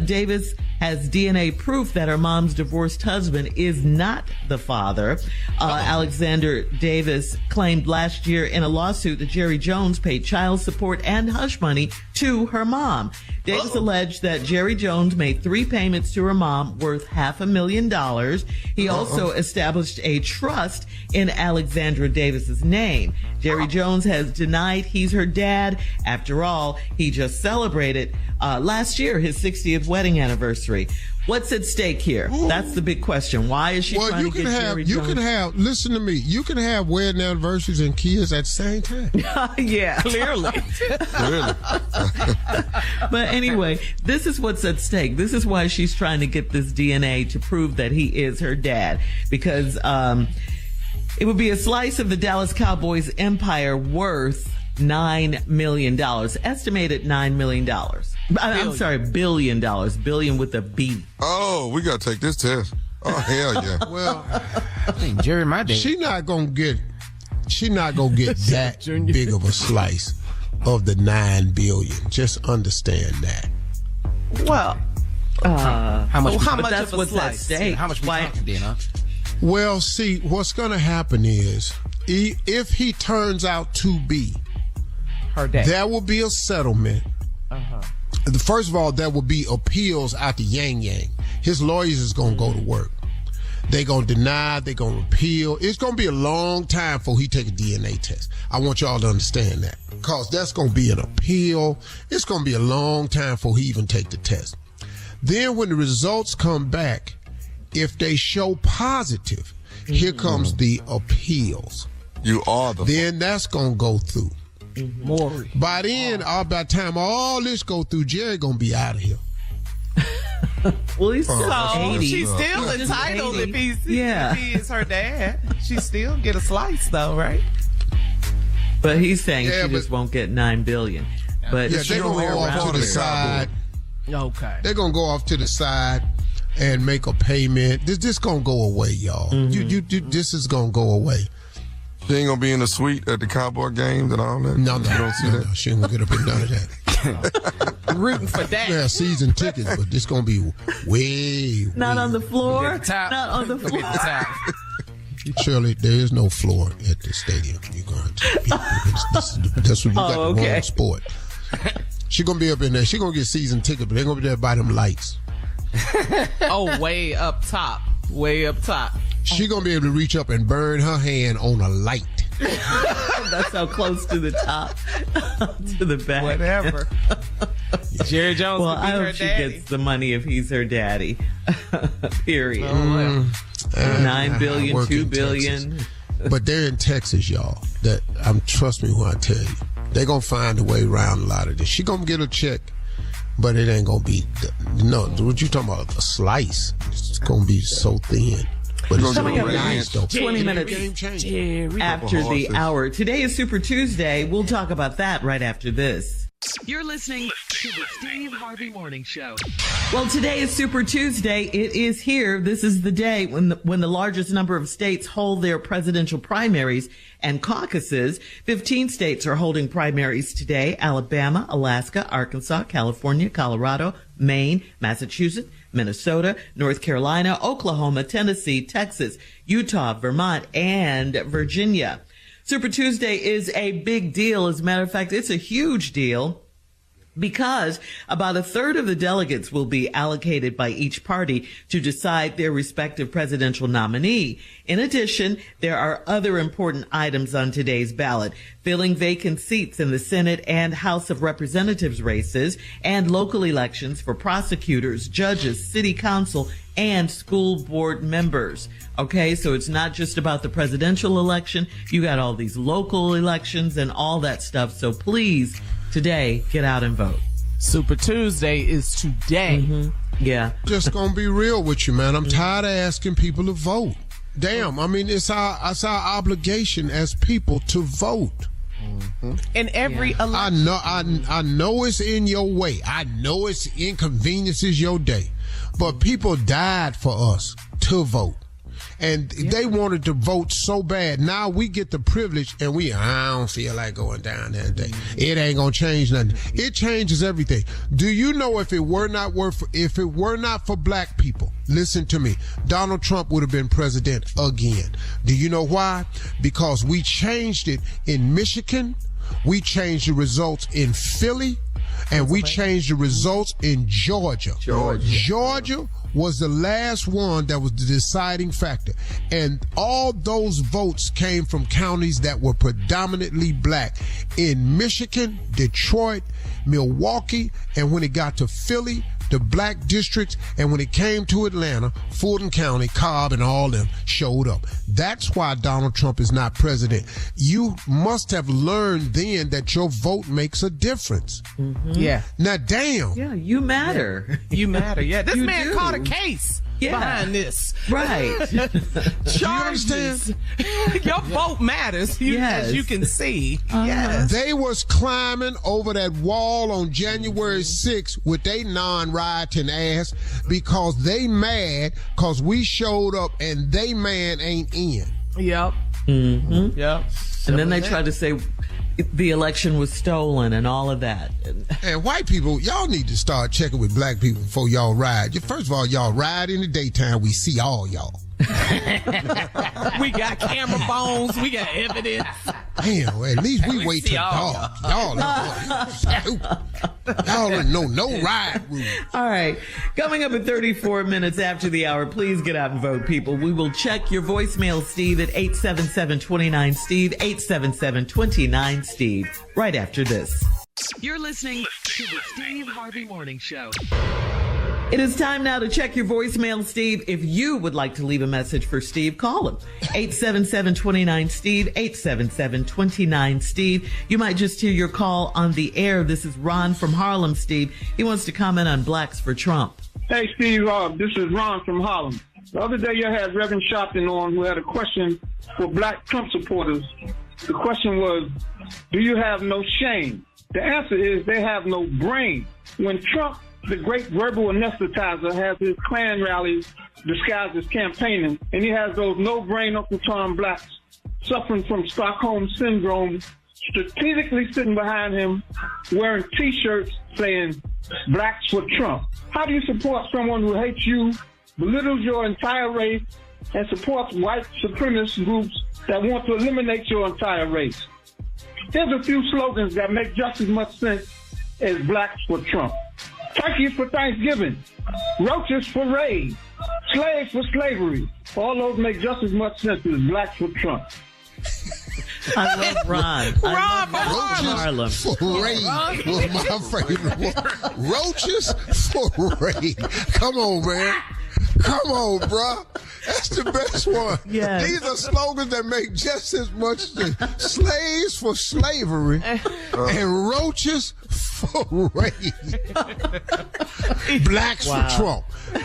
Davis has DNA proof that her mom's divorced husband is not the father. Alexander Davis claimed last year in a lawsuit that Jerry Jones paid child support and hush money to her mom. Davis alleged that Jerry Jones made 3 payments to her mom worth $500,000. He also established a trust in Alexandra Davis's name. Jerry Jones has denied he's her dad. After all, he just celebrated last year his 60th wedding anniversary. What's at stake here? That's the big question. Why is she trying to get Jerry Jones? Listen to me. You can have wedding anniversaries and kids at the same time. Yeah. Clearly. Really? But anyway, this is what's at stake. This is why she's trying to get this DNA to prove that he is her dad. Because it would be a slice of the Dallas Cowboys empire worth $9 million. Estimated $9 million. I'm sorry, $1 billion. Billion with a B. Oh, we gotta take this test. Oh, hell yeah. Well, I think Jerry, my dad. she not gonna get that big of a slice of the $9 billion. Just understand that. Well, How much? how But much that's of a what's at slice? stake. How much we Why- talking then, huh? Well, see, what's gonna happen is if he turns out to be, Her dad. there will be a settlement. First of all, there will be appeals out to Yang Yang. His lawyers is going to go to work. They're going to deny, they're going to appeal. It's going to be a long time before he take a DNA test. I want y'all to understand that. Because that's going to be an appeal. It's going to be a long time before he even take the test. Then when the results come back, if they show positive, here comes the appeals. You are the. Then that's going to go through. Maury. By then, by the time all this go through, Jerry gonna be out of here. Well, he's still So 80. she's still He's just entitled 80. if Yeah. he is her dad. She still get a slice though, right? But he's saying Yeah, she just won't get $9 billion. But Yeah, she they're don't gonna wear go off around to the it. side. Okay. They're gonna go off to the side. and make a payment. This gonna go away, y'all. This is gonna go away. She ain't gonna be in the suite at the Cowboy games and all that? No, you don't see that? No, she ain't gonna get up in none of that. Rooting for that. Yeah, season tickets, but this gonna be way Not on the floor. Top. Not on the floor. Shirley, there is no floor at the stadium. You're going to. That's what you got the wrong sport. She gonna be up in there. She gonna get season tickets, but they're gonna be there by them lights. Oh, way up top. Way up top. She gonna be able to reach up and burn her hand on a light. That's how close to the top, to the back. Whatever. Jerry Jones. Well, could be I her hope she daddy. gets the money if he's her daddy. Period. Oh, well. 9 billion, work 2 in billion. Texas. But they're in Texas, y'all. Trust me when I tell you, they're gonna find a way around a lot of this. She gonna get a check, but it ain't gonna be what you talking about? A slice. It's gonna be so thin. But it's Coming up nice, though. 20 minutes after the hour. Today is Super Tuesday. We'll talk about that right after this. You're listening to the Steve Harvey Morning Show. Well, today is Super Tuesday. It is here. This is the day when the largest number of states hold their presidential primaries and caucuses. 15 states are holding primaries today: Alabama, Alaska, Arkansas, California, Colorado, Maine, Massachusetts, Minnesota, North Carolina, Oklahoma, Tennessee, Texas, Utah, Vermont, and Virginia. Super Tuesday is a big deal. As a matter of fact, it's a huge deal because about a third of the delegates will be allocated by each party to decide their respective presidential nominee. In addition, there are other important items on today's ballot: filling vacant seats in the Senate and House of Representatives races, and local elections for prosecutors, judges, city council, and school board members. Okay, so it's not just about the presidential election. You got all these local elections and all that stuff. So please, today, get out and vote. Super Tuesday is today. Yeah. Just gonna be real with you, man. I'm tired of asking people to vote. Damn, I mean, it's our obligation as people to vote. In every election. I know it's in your way. I know it's inconveniences your day. But people died for us to vote. And they wanted to vote so bad. Now we get the privilege, and I don't feel like going down there today. It ain't gonna change nothing. It changes everything. Do you know if it were not for black people, listen to me, Donald Trump would have been president again. Do you know why? Because we changed it in Michigan, we changed the results in Philly, and we changed the results in Georgia. Georgia was the last one that was the deciding factor. And all those votes came from counties that were predominantly black. In Michigan, Detroit, Milwaukee, and when it got to Philly, the black districts, and when it came to Atlanta, Fulton County, Cobb, and all them showed up. That's why Donald Trump is not president. You must have learned then that your vote makes a difference. Yeah. Now, damn. Yeah, you matter. You matter. Yeah, this You man do. caught a case behind this. Right. Charges. Your vote matters, Yes. as you can see. Yes. They was climbing over that wall on January 6th with they non-rioting ass because they mad because we showed up and they man ain't in. Yep. Yep. And then they tried to say the election was stolen and all of that. And white people, y'all need to start checking with black people before y'all ride. First of all, y'all ride in the daytime. We see all y'all. We got camera phones. We got evidence. Damn, well, at least we wait till dark. Y'all don't know no ride rules. All right. Coming up at 34 minutes after the hour, please get out and vote, people. We will check your voicemail, Steve, at 877-29-STEVE, 877-29-STEVE, right after this. You're listening to the Steve Harvey Morning Show. It is time now to check your voicemail, Steve. If you would like to leave a message for Steve, call him. 877-29-STEVE, 877-29-STEVE. You might just hear your call on the air. This is Ron from Harlem, Steve. He wants to comment on Blacks for Trump. Hey, Steve, this is Ron from Harlem. The other day you had Reverend Sharpton on who had a question for black Trump supporters. The question was, do you have no shame? The answer is they have no brain. When Trump, the great verbal anesthetizer, has his Klan rallies disguised as campaigning, and he has those no-brain Uncle Tom blacks suffering from Stockholm Syndrome strategically sitting behind him wearing T-shirts saying, "Blacks for Trump." How do you support someone who hates you, belittles your entire race, and supports white supremacist groups that want to eliminate your entire race? Here's a few slogans that make just as much sense as "Blacks for Trump." Turkeys for Thanksgiving, roaches for raid, slaves for slavery. All those make just as much sense as "Blacks for Trump." I love Ron. I love Harlem. For raid was my favorite one. Roaches for raid. Come on, man. Come on, bruh. That's the best one. Yes. These are slogans that make just as much sense. Slaves for slavery and roaches for raid. Blacks for Trump.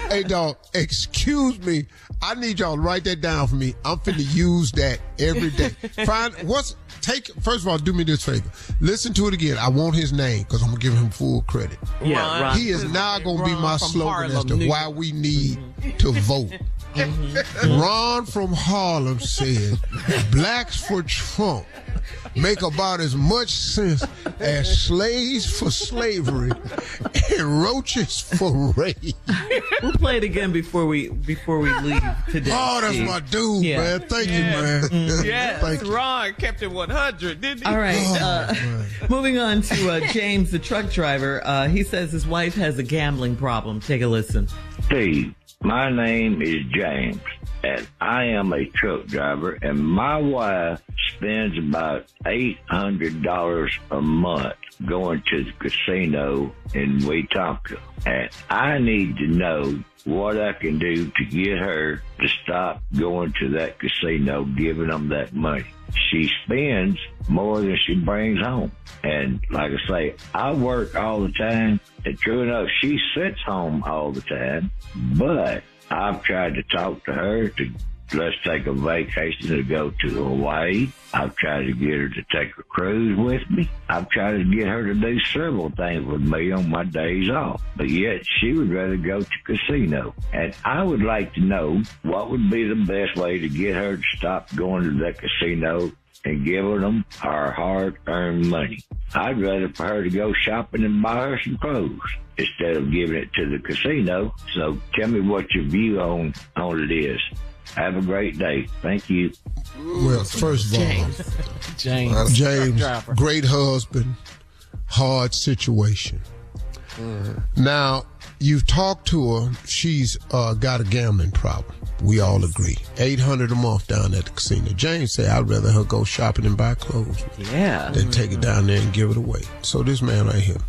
Hey, dog, excuse me. I need y'all to write that down for me. I'm finna use that every day. First of all, do me this favor. Listen to it again. I want his name because I'm going to give him full credit. Yeah, Ron. He is now going to be my slogan as to why we need to vote. Mm-hmm. Ron from Harlem said, "Blacks for Trump make about as much sense as slaves for slavery and roaches for raid." We'll play it again before we leave today. Oh, that's my dude, man. Thank you, man. Yes, Thank you. Ron kept it 100, didn't he? All right. Moving on to James, the truck driver. He says his wife has a gambling problem. Take a listen. Steve, my name is James, and I am a truck driver, and my wife spends about $800 a month going to the casino in Wetumpka. And I need to know what I can do to get her to stop going to that casino, giving them that money. She spends more than she brings home. And like I say, I work all the time, and true enough, she sits home all the time, but I've tried to talk to her to let's take a vacation to go to Hawaii. I've tried to get her to take a cruise with me. I've tried to get her to do several things with me on my days off. But yet she would rather go to casino. And I would like to know what would be the best way to get her to stop going to that casino and giving them our hard-earned money. I'd rather for her to go shopping and buy her some clothes instead of giving it to the casino. So tell me what your view on it is. Have a great day. Thank you. Well, first of all, James, great husband, hard situation. Mm-hmm. Now, you've talked to her. She's got a gambling problem. We all agree. $800 a month down at the casino. James said, I'd rather her go shopping and buy clothes than take it down there and give it away. So this man right here.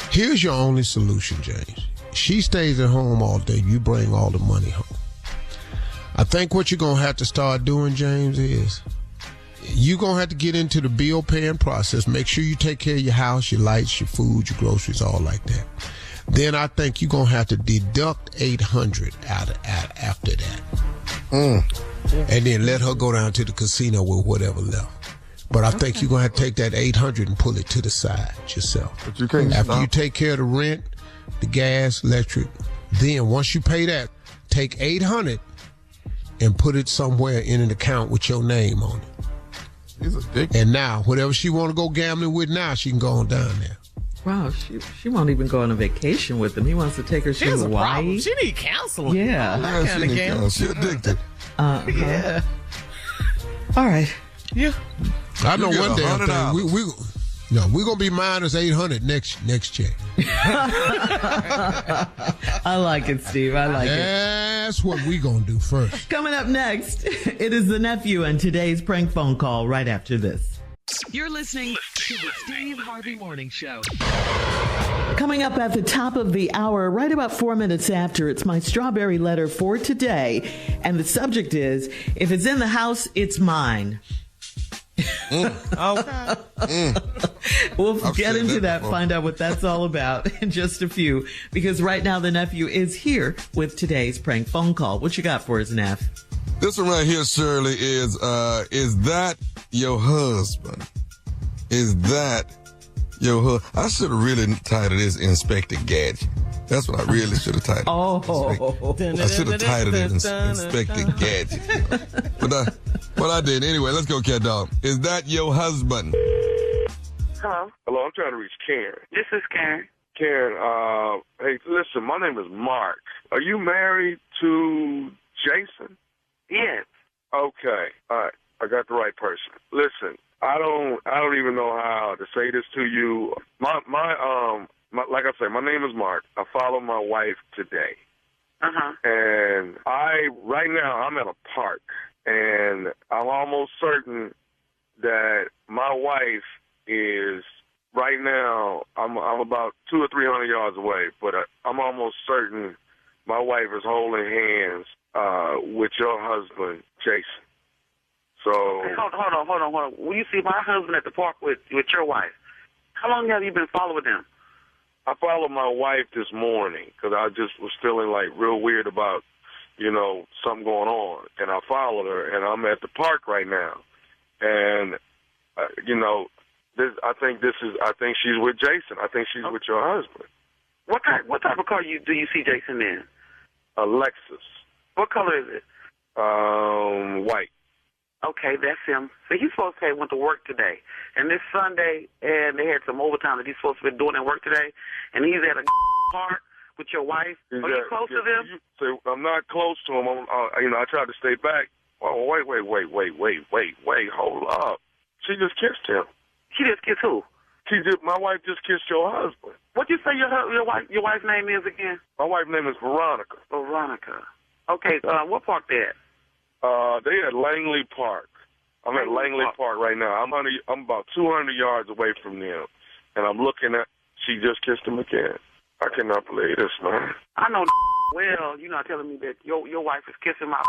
Here's your only solution, James. She stays at home all day. You bring all the money home. I think what you're going to have to start doing, James, is you're going to have to get into the bill paying process. Make sure you take care of your house, your lights, your food, your groceries, all like that. Then I think you're going to have to deduct $800 after that. And then let her go down to the casino with whatever left. But I think you're going to have to take that $800 and pull it to the side yourself. But you can't After you take care of the rent, the gas, electric, then once you pay that, take $800 and put it somewhere in an account with your name on it. He's addicted. And now, whatever she want to go gambling with now, she can go on down there. Wow, she won't even go on a vacation with him. He wants to take her to Hawaii. She need counseling. Yeah. That kind of game. She addicted. Yeah. All right. Yeah. I know You get one damn $100. thing. We're going to be minus $800 next check. I like it, Steve. I like it. That's what we going to do first. Coming up next, it is the nephew and today's prank phone call right after this. You're listening to the Steve Harvey Morning Show. Coming up at the top of the hour, right about 4 minutes after, it's my strawberry letter for today. And the subject is, if it's in the house, it's mine. Okay. We'll get into that, find out what that's all about in just a few. Because right now the nephew is here with today's prank phone call. What you got for us, Neff? This one right here, Shirley, is that your husband? Is that Yo, I should have really titled this Inspector Gadget. That's what I really should have titled. I should have titled it Inspector Gadget. But I didn't. Anyway, let's go, cat dog. Is that your husband? Hello? Hello, I'm trying to reach Karen. This is Karen. Karen, hey, listen, my name is Mark. Are you married to Jason? Yes. Okay. All right. I got the right person. Listen, I don't even know how to say this to you. My like I said, my name is Mark. I follow my wife today. And right now I'm at a park, and I'm almost certain that my wife is right now. I'm about 200 or 300 yards away, but I'm almost certain my wife is holding hands with your husband, Jason. So okay, hold on. Will you see my husband at the park with your wife? How long have you been following them? I followed my wife this morning because I just was feeling like real weird about, something going on, and I followed her, and I'm at the park right now, and I think she's with Jason. I think she's with your husband. What type of car do you see Jason in? A Lexus. What color is it? White. Okay, that's him. So he's supposed to have went to work today, and this Sunday, and they had some overtime that he's supposed to be doing at work today, and he's at a park with your wife. Are you close to them? I'm not close to him. I tried to stay back. Oh, wait, hold up. She just kissed him. She just kissed who? My wife just kissed your husband. What you say your wife's name is again? My wife's name is Veronica. Veronica. Okay, what park they at? They at Langley Park. I'm at Langley Park right now. I'm about 200 yards away from them, and I'm looking at. She just kissed him again. I cannot believe this, man. I know. Well, you're not telling me that your wife is kissing my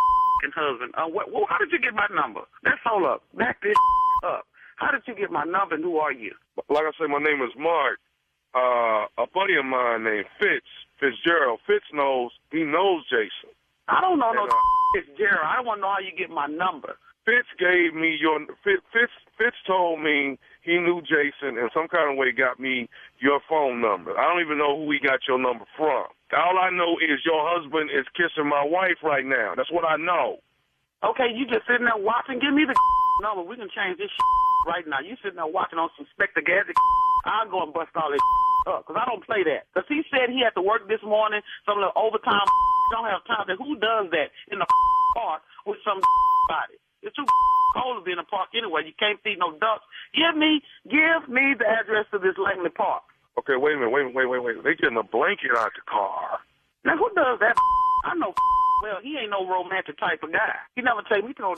husband. How did you get my number? Let's hold up. Back this up. How did you get my number, and who are you? Like I said, my name is Mark. A buddy of mine named Fitzgerald. Fitz knows Jason. I don't know Fitzgerald. I don't want to know how you get my number. Fitz gave me Fitz told me he knew Jason and some kind of way got me your phone number. I don't even know who he got your number from. All I know is your husband is kissing my wife right now. That's what I know. Okay, you just sitting there watching. Give me the number. We can change this right now. You sitting there watching on some Inspector Gadget. I'll go and bust all this up because I don't play that. Because he said he had to work this morning, some little overtime. Don't have time. Who does that in the park with some body? It's too cold to be in the park anyway. You can't feed no ducks. Give me the address to this Langley Park. Okay, wait a minute. They getting a blanket out the car. Now, who does that? I know well, he ain't no romantic type of guy. He never take me to no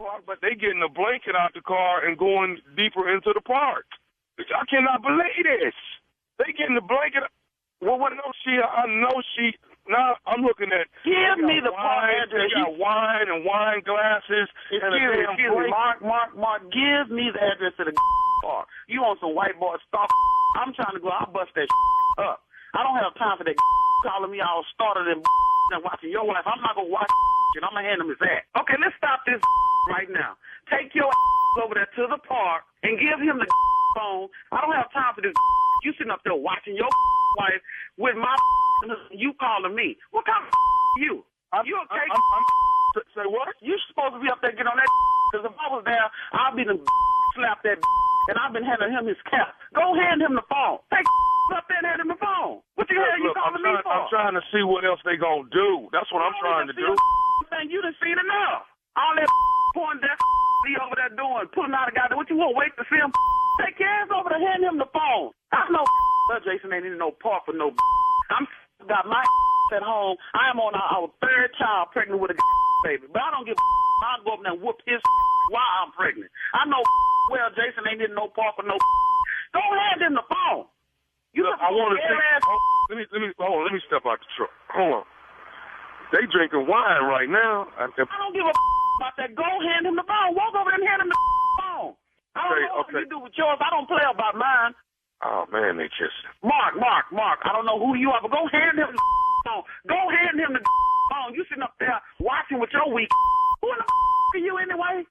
park, but they getting a blanket out the car and going deeper into the park. I cannot believe this. They getting the blanket. Well, I know she. Now I'm looking at. Give me the park address. They got wine and wine glasses. Excuse me, Mark. Give me the address to the park. You on some white boy stuff? I'm trying to go. I'll bust that up. I don't have time for that calling me all started and watching your wife. I'm not gonna watch and I'm gonna hand him his ass. Okay, let's stop this right now. Take your over there to the park and give him the phone. I don't have time for this. You sitting up there watching your wife with my you calling me. What kind of you? You okay? Say what? You supposed to be up there getting on that because if I was there, I'd be the slap that and I've been handing him his cap. Go hand him the phone. Take up there and hand him the phone. What the hell you calling me for? I'm trying to see what else they gonna do. That's what I'm trying to do. You done seen enough. All that porn that he over there doing, pulling out a guy. What you want? Wait to see him? Take your hands over there, hand him the phone. I know Jason ain't in no park for no. I'm got my at home. I am on our third child pregnant with a baby, but I don't give. I'll go up there and whoop his while I'm pregnant. I know well Jason ain't in no park for no. Go hand him the phone. I want to see. Let me step out the truck. Hold on. They drinking wine right now. I don't give a about that. Go hand him the phone. Walk over there and hand him the phone. I don't know what you do with yours. I don't play about mine. Oh, man, they kissing. Mark. I don't know who you are, but go hand him the phone. Go hand him the phone. You sitting up there watching with your weak. Who in the are you anyway?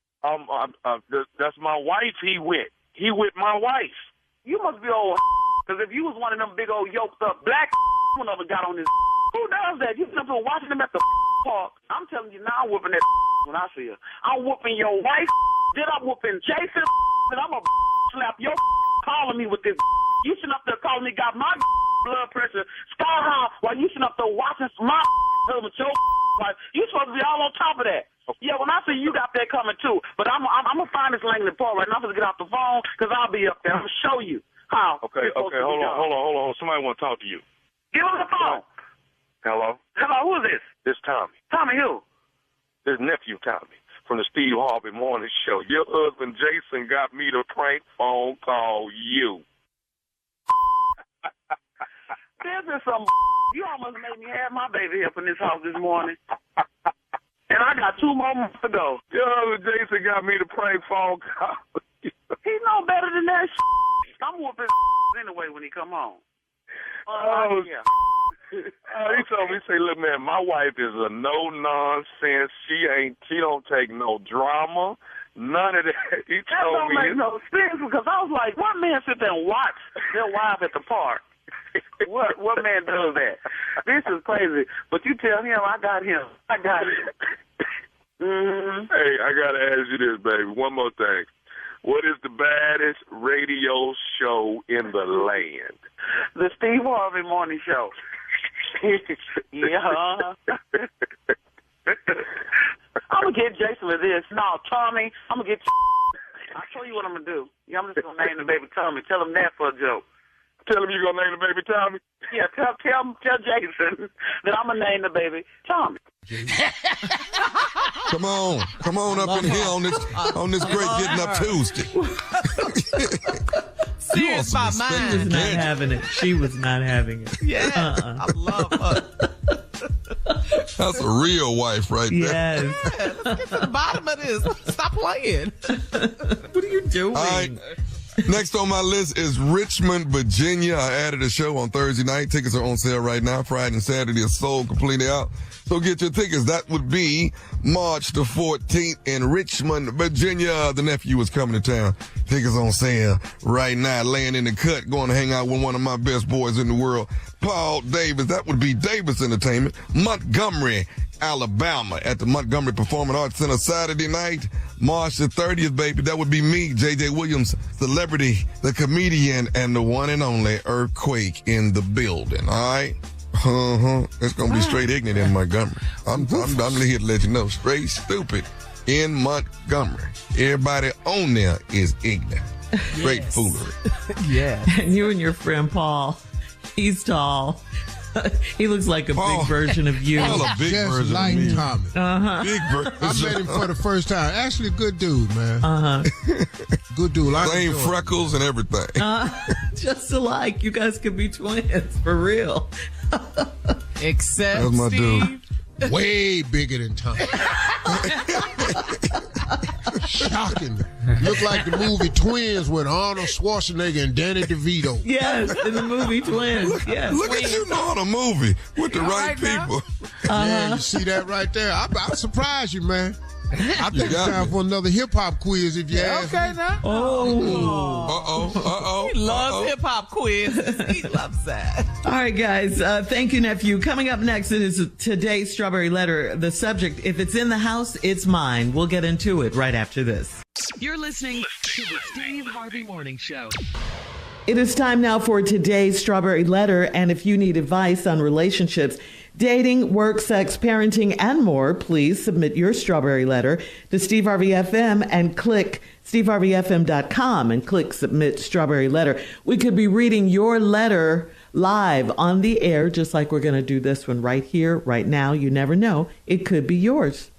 That's my wife he with. He with my wife. You must be old. Because if you was one of them big old yoked up black one of them got on this. Who does that? You sit up there watching them at the park. I'm telling you now, I'm whooping that when I see her. I'm whooping your wife. Then I'm whooping Jason. And I'm going to slap your calling me with this. You sitting up there calling me, got my blood pressure sky high while you sitting up there watching my with your wife. You supposed to be all on top of that. Yeah, when I see you got that coming too. But I'm going to find this Langley Park right now. I'm going to get off the phone because I'll be up there. I'm going to show you how. Okay, hold on. Somebody want to talk to you. Get on the phone. Hello? Hello, who is this? This Tommy. Tommy who? This nephew Tommy from the Steve Harvey Morning Show. Your husband Jason got me to prank phone call you. This is some you almost made me have my baby up in this house this morning. And I got 2 more months to go. Your husband Jason got me to prank phone call you. He know better than that. I'm whooping anyway when he come home. Yeah. He told me, he said, look, man, my wife is a no-nonsense. She don't take no drama, none of that. He that told don't me. make no sense because I was like, what man sit there and watch their wife at the park? What man does that? This is crazy. But you tell him, I got him. Mm-hmm. Hey, I got to ask you this, baby. One more thing. What is the baddest radio show in the land? The Steve Harvey Morning Show. Yeah. I'm going to get Jason with this. No, Tommy, I'm going to get I'll show you what I'm going to do. Yeah, I'm just going to name the baby Tommy. Tell him that for a joke. Tell him you're going to name the baby Tommy? Yeah, tell Jason that I'm going to name the baby Tommy. Come on up in here on this great Getting Up Tuesday. Serious about mine. She was not having it. She was not having it. Yeah, I love her. That's a real wife right there. Yes. Yeah, let's get to the bottom of this. Stop playing. What are you doing? All right. Next on my list is Richmond, Virginia. I added a show on Thursday night. Tickets are on sale right now. Friday and Saturday are sold completely out. So get your tickets. That would be March the 14th in Richmond, Virginia. The nephew is coming to town. Tickets on sale right now. Laying in the cut, going to hang out with one of my best boys in the world, Paul Davis. That would be Davis Entertainment, Montgomery, Alabama, at the Montgomery Performing Arts Center Saturday night, March the 30th, baby. That would be me, J.J. Williams, celebrity, the comedian, and the one and only Earthquake in the building, all right? It's going to be straight ignorant in Montgomery. I'm here to let you know, straight stupid in Montgomery. Everybody on there is ignorant. Straight foolery. Yeah. And you and your friend Paul, he's tall. He looks like a big version of you. Paul, a big Just version like of me. Tommy. Big version. I met him for the first time. Actually, a good dude, man. Good dude. Same freckles and everything. Just alike. You guys could be twins, for real. Except That's my Steve. dude. Way bigger than Tommy. Shocking. Look like the movie Twins with Arnold Schwarzenegger and Danny DeVito. Yes, in the movie Twins. Yes. Look at you knowing a movie with the right people. Yeah, you see that right there? I'll surprise you, man. I think it's time for another hip-hop quiz if you ask Okay, me. now. He loves hip-hop quizzes. He loves that. All right, guys. Thank you, nephew. Coming up next is today's Strawberry Letter. The subject, if it's in the house, it's mine. We'll get into it right after this. You're listening to the Steve Harvey Morning Show. It is time now for today's Strawberry Letter. And if you need advice on relationships, dating, work, sex, parenting, and more, please submit your Strawberry Letter to Steve Harvey FM and click steveharveyfm.com and click Submit Strawberry Letter. We could be reading your letter live on the air, just like we're going to do this one right here, right now. You never know. It could be yours.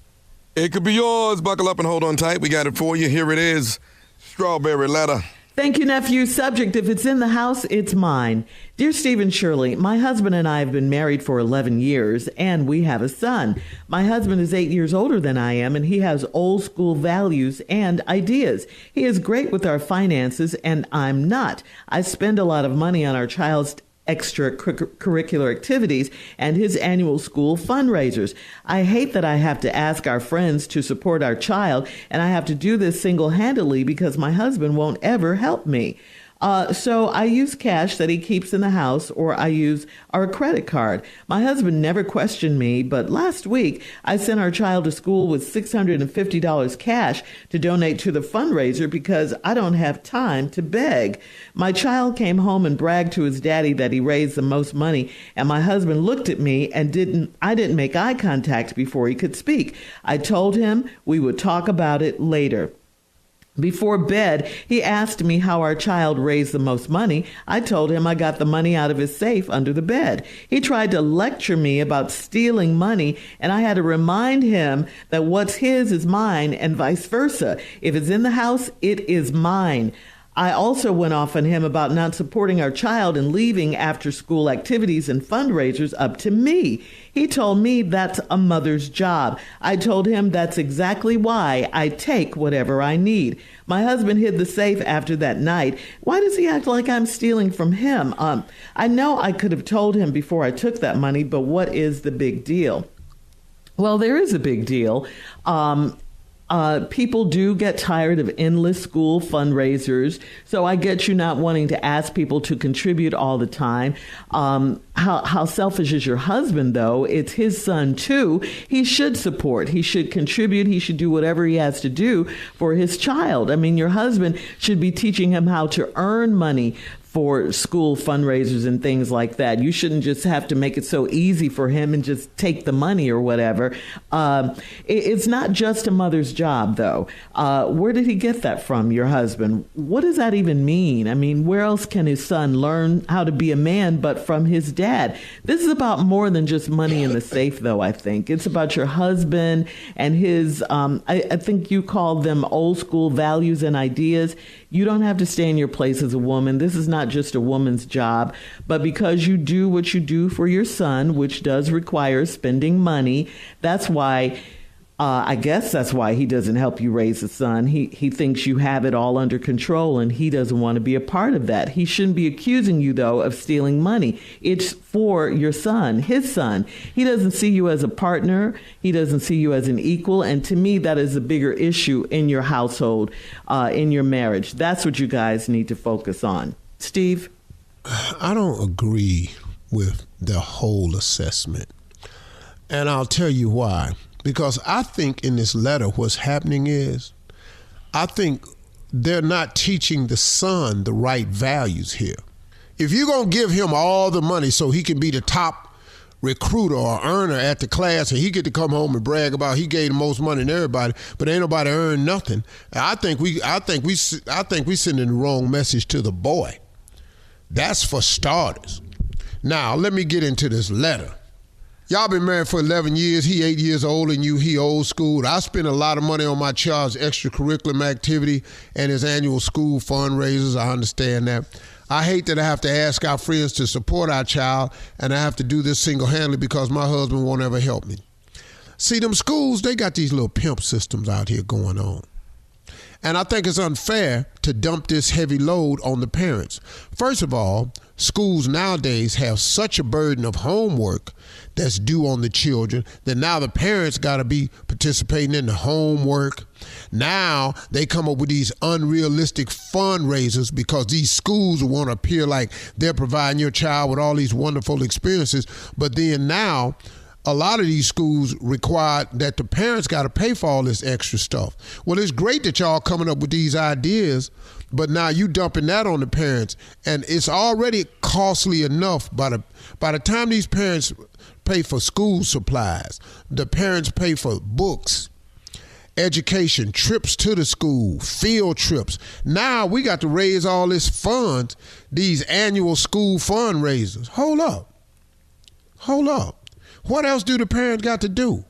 It could be yours. Buckle up and hold on tight. We got it for you. Here it is. Strawberry Letter. Thank you, nephew. Subject, if it's in the house, it's mine. Dear Steve and Shirley, my husband and I have been married for 11 years, and we have a son. My husband is 8 years older than I am, and he has old school values and ideas. He is great with our finances, and I'm not. I spend a lot of money on our child's extracurricular activities and his annual school fundraisers. I hate that I have to ask our friends to support our child, and I have to do this single-handedly because my husband won't ever help me. So I use cash that he keeps in the house, or I use our credit card. My husband never questioned me, but last week I sent our child to school with $650 cash to donate to the fundraiser because I don't have time to beg. My child came home and bragged to his daddy that he raised the most money, and my husband looked at me and I didn't make eye contact before he could speak. I told him we would talk about it later. Before bed, he asked me how our child raised the most money. I told him I got the money out of his safe under the bed. He tried to lecture me about stealing money, and I had to remind him that what's his is mine and vice versa. If it's in the house, it is mine. I also went off on him about not supporting our child and leaving after school activities and fundraisers up to me. He told me that's a mother's job. I told him that's exactly why I take whatever I need. My husband hid the safe after that night. Why does he act like I'm stealing from him? I know I could have told him before I took that money, but what is the big deal? Well, there is a big deal. People do get tired of endless school fundraisers. So I get you not wanting to ask people to contribute all the time. How selfish is your husband, though? It's his son, too. He should support. He should contribute. He should do whatever he has to do for his child. I mean, your husband should be teaching him how to earn money for school fundraisers and things like that. You shouldn't just have to make it so easy for him and just take the money or whatever. It's not just a mother's job, though. Where did he get that from, your husband? What does that even mean? I mean, where else can his son learn how to be a man but from his dad? This is about more than just money in the safe, though, I think. It's about your husband and his, I think you called them old school values and ideas. You don't have to stay in your place as a woman. This is not just a woman's job, but because you do what you do for your son, which does require spending money, that's why, I guess that's why he doesn't help you raise a son. He thinks you have it all under control, and he doesn't want to be a part of that. He shouldn't be accusing you, though, of stealing money. It's for your son, his son. He doesn't see you as a partner. He doesn't see you as an equal. And to me, that is a bigger issue in your household, in your marriage. That's what you guys need to focus on. Steve? I don't agree with the whole assessment. And I'll tell you why. Because I think in this letter what's happening is, I think they're not teaching the son the right values here. If you're going to give him all the money so he can be the top recruiter or earner at the class and he get to come home and brag about he gave the most money to everybody, but ain't nobody earned nothing, I think we sending the wrong message to the boy. That's for starters. Now, let me get into this letter. Y'all been married for 11 years. He 8 years older than you. He old school. I spend a lot of money on my child's extracurricular activity and his annual school fundraisers. I understand that. I hate that I have to ask our friends to support our child, and I have to do this single-handedly because my husband won't ever help me. See, them schools, they got these little pimp systems out here going on. And I think it's unfair to dump this heavy load on the parents. First of all, schools nowadays have such a burden of homework that's due on the children that now the parents got to be participating in the homework. Now they come up with these unrealistic fundraisers because these schools want to appear like they're providing your child with all these wonderful experiences. But then now, a lot of these schools require that the parents got to pay for all this extra stuff. Well, it's great that y'all coming up with these ideas, but now you dumping that on the parents, and it's already costly enough. By the time these parents pay for school supplies, the parents pay for books, education, trips to the school, field trips. Now we got to raise all this funds, these annual school fundraisers. Hold up. What else do the parents got to do?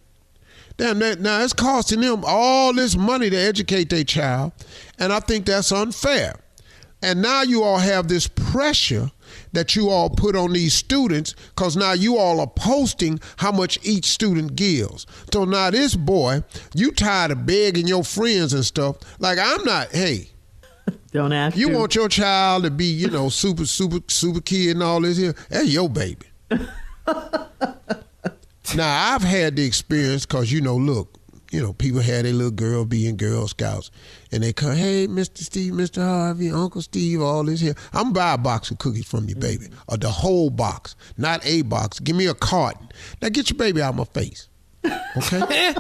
Now it's costing them all this money to educate their child, and I think that's unfair. And now you all have this pressure that you all put on these students because now you all are posting how much each student gives. So now this boy, you tired of begging your friends and stuff. Like, I'm not, hey. Don't ask you. Want your child to be, super kid and all this here. That's your baby. Now, I've had the experience because, look, people had their little girl being Girl Scouts, and they come, hey, Mr. Steve, Mr. Harvey, Uncle Steve, all this here. I'm going to buy a box of cookies from you, baby, or the whole box, not a box. Give me a carton. Now get your baby out of my face, okay?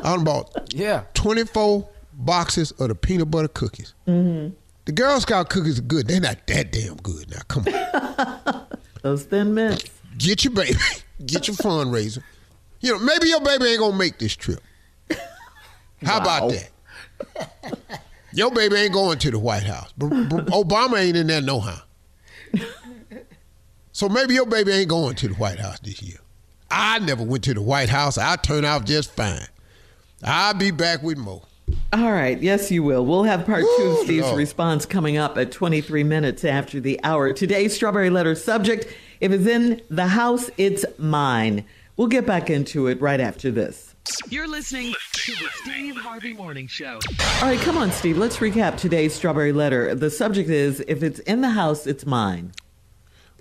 I bought 24 boxes of the peanut butter cookies. Mm-hmm. The Girl Scout cookies are good. They're not that damn good. Now, come on. Those Thin Mints. Get your baby. Get your fundraiser. Maybe your baby ain't going to make this trip. How about that? Your baby ain't going to the White House. Obama ain't in there no how. So maybe your baby ain't going to the White House this year. I never went to the White House. I turned out just fine. I'll be back with more. All right. Yes, you will. We'll have part 2 of Steve's response coming up at 23 minutes after the hour. Today's Strawberry Letter subject, if it's in the house, it's mine. We'll get back into it right after this. You're listening to the Steve Harvey Morning Show. All right, come on, Steve. Let's recap today's Strawberry Letter. The subject is, if it's in the house, it's mine.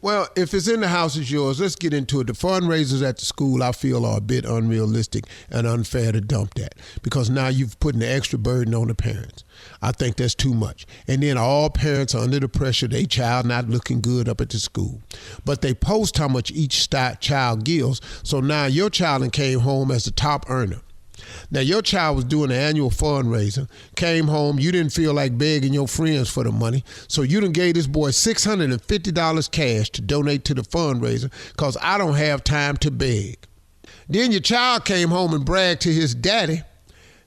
Well, if it's in the house, it's yours. Let's get into it. The fundraisers at the school, I feel, are a bit unrealistic and unfair to dump that, because now you've put an extra burden on the parents. I think that's too much. And then all parents are under the pressure, their child not looking good up at the school. But they post how much each child gives, so now your child came home as the top earner. Now, your child was doing an annual fundraiser, came home, you didn't feel like begging your friends for the money, so you done gave this boy $650 cash to donate to the fundraiser because I don't have time to beg. Then your child came home and bragged to his daddy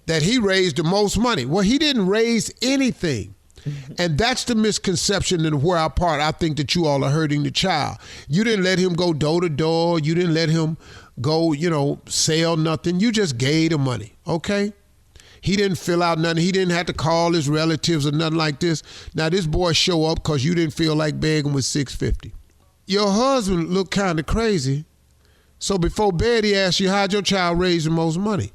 that he raised the most money. Well, he didn't raise anything. And that's the misconception and where I think that you all are hurting the child. You didn't let him go door to door. You didn't let him go, sell nothing. You just gave the money, okay? He didn't fill out nothing. He didn't have to call his relatives or nothing like this. Now, this boy show up because you didn't feel like begging with $650. Your husband looked kind of crazy. So before bed, he asked you, how'd your child raise the most money?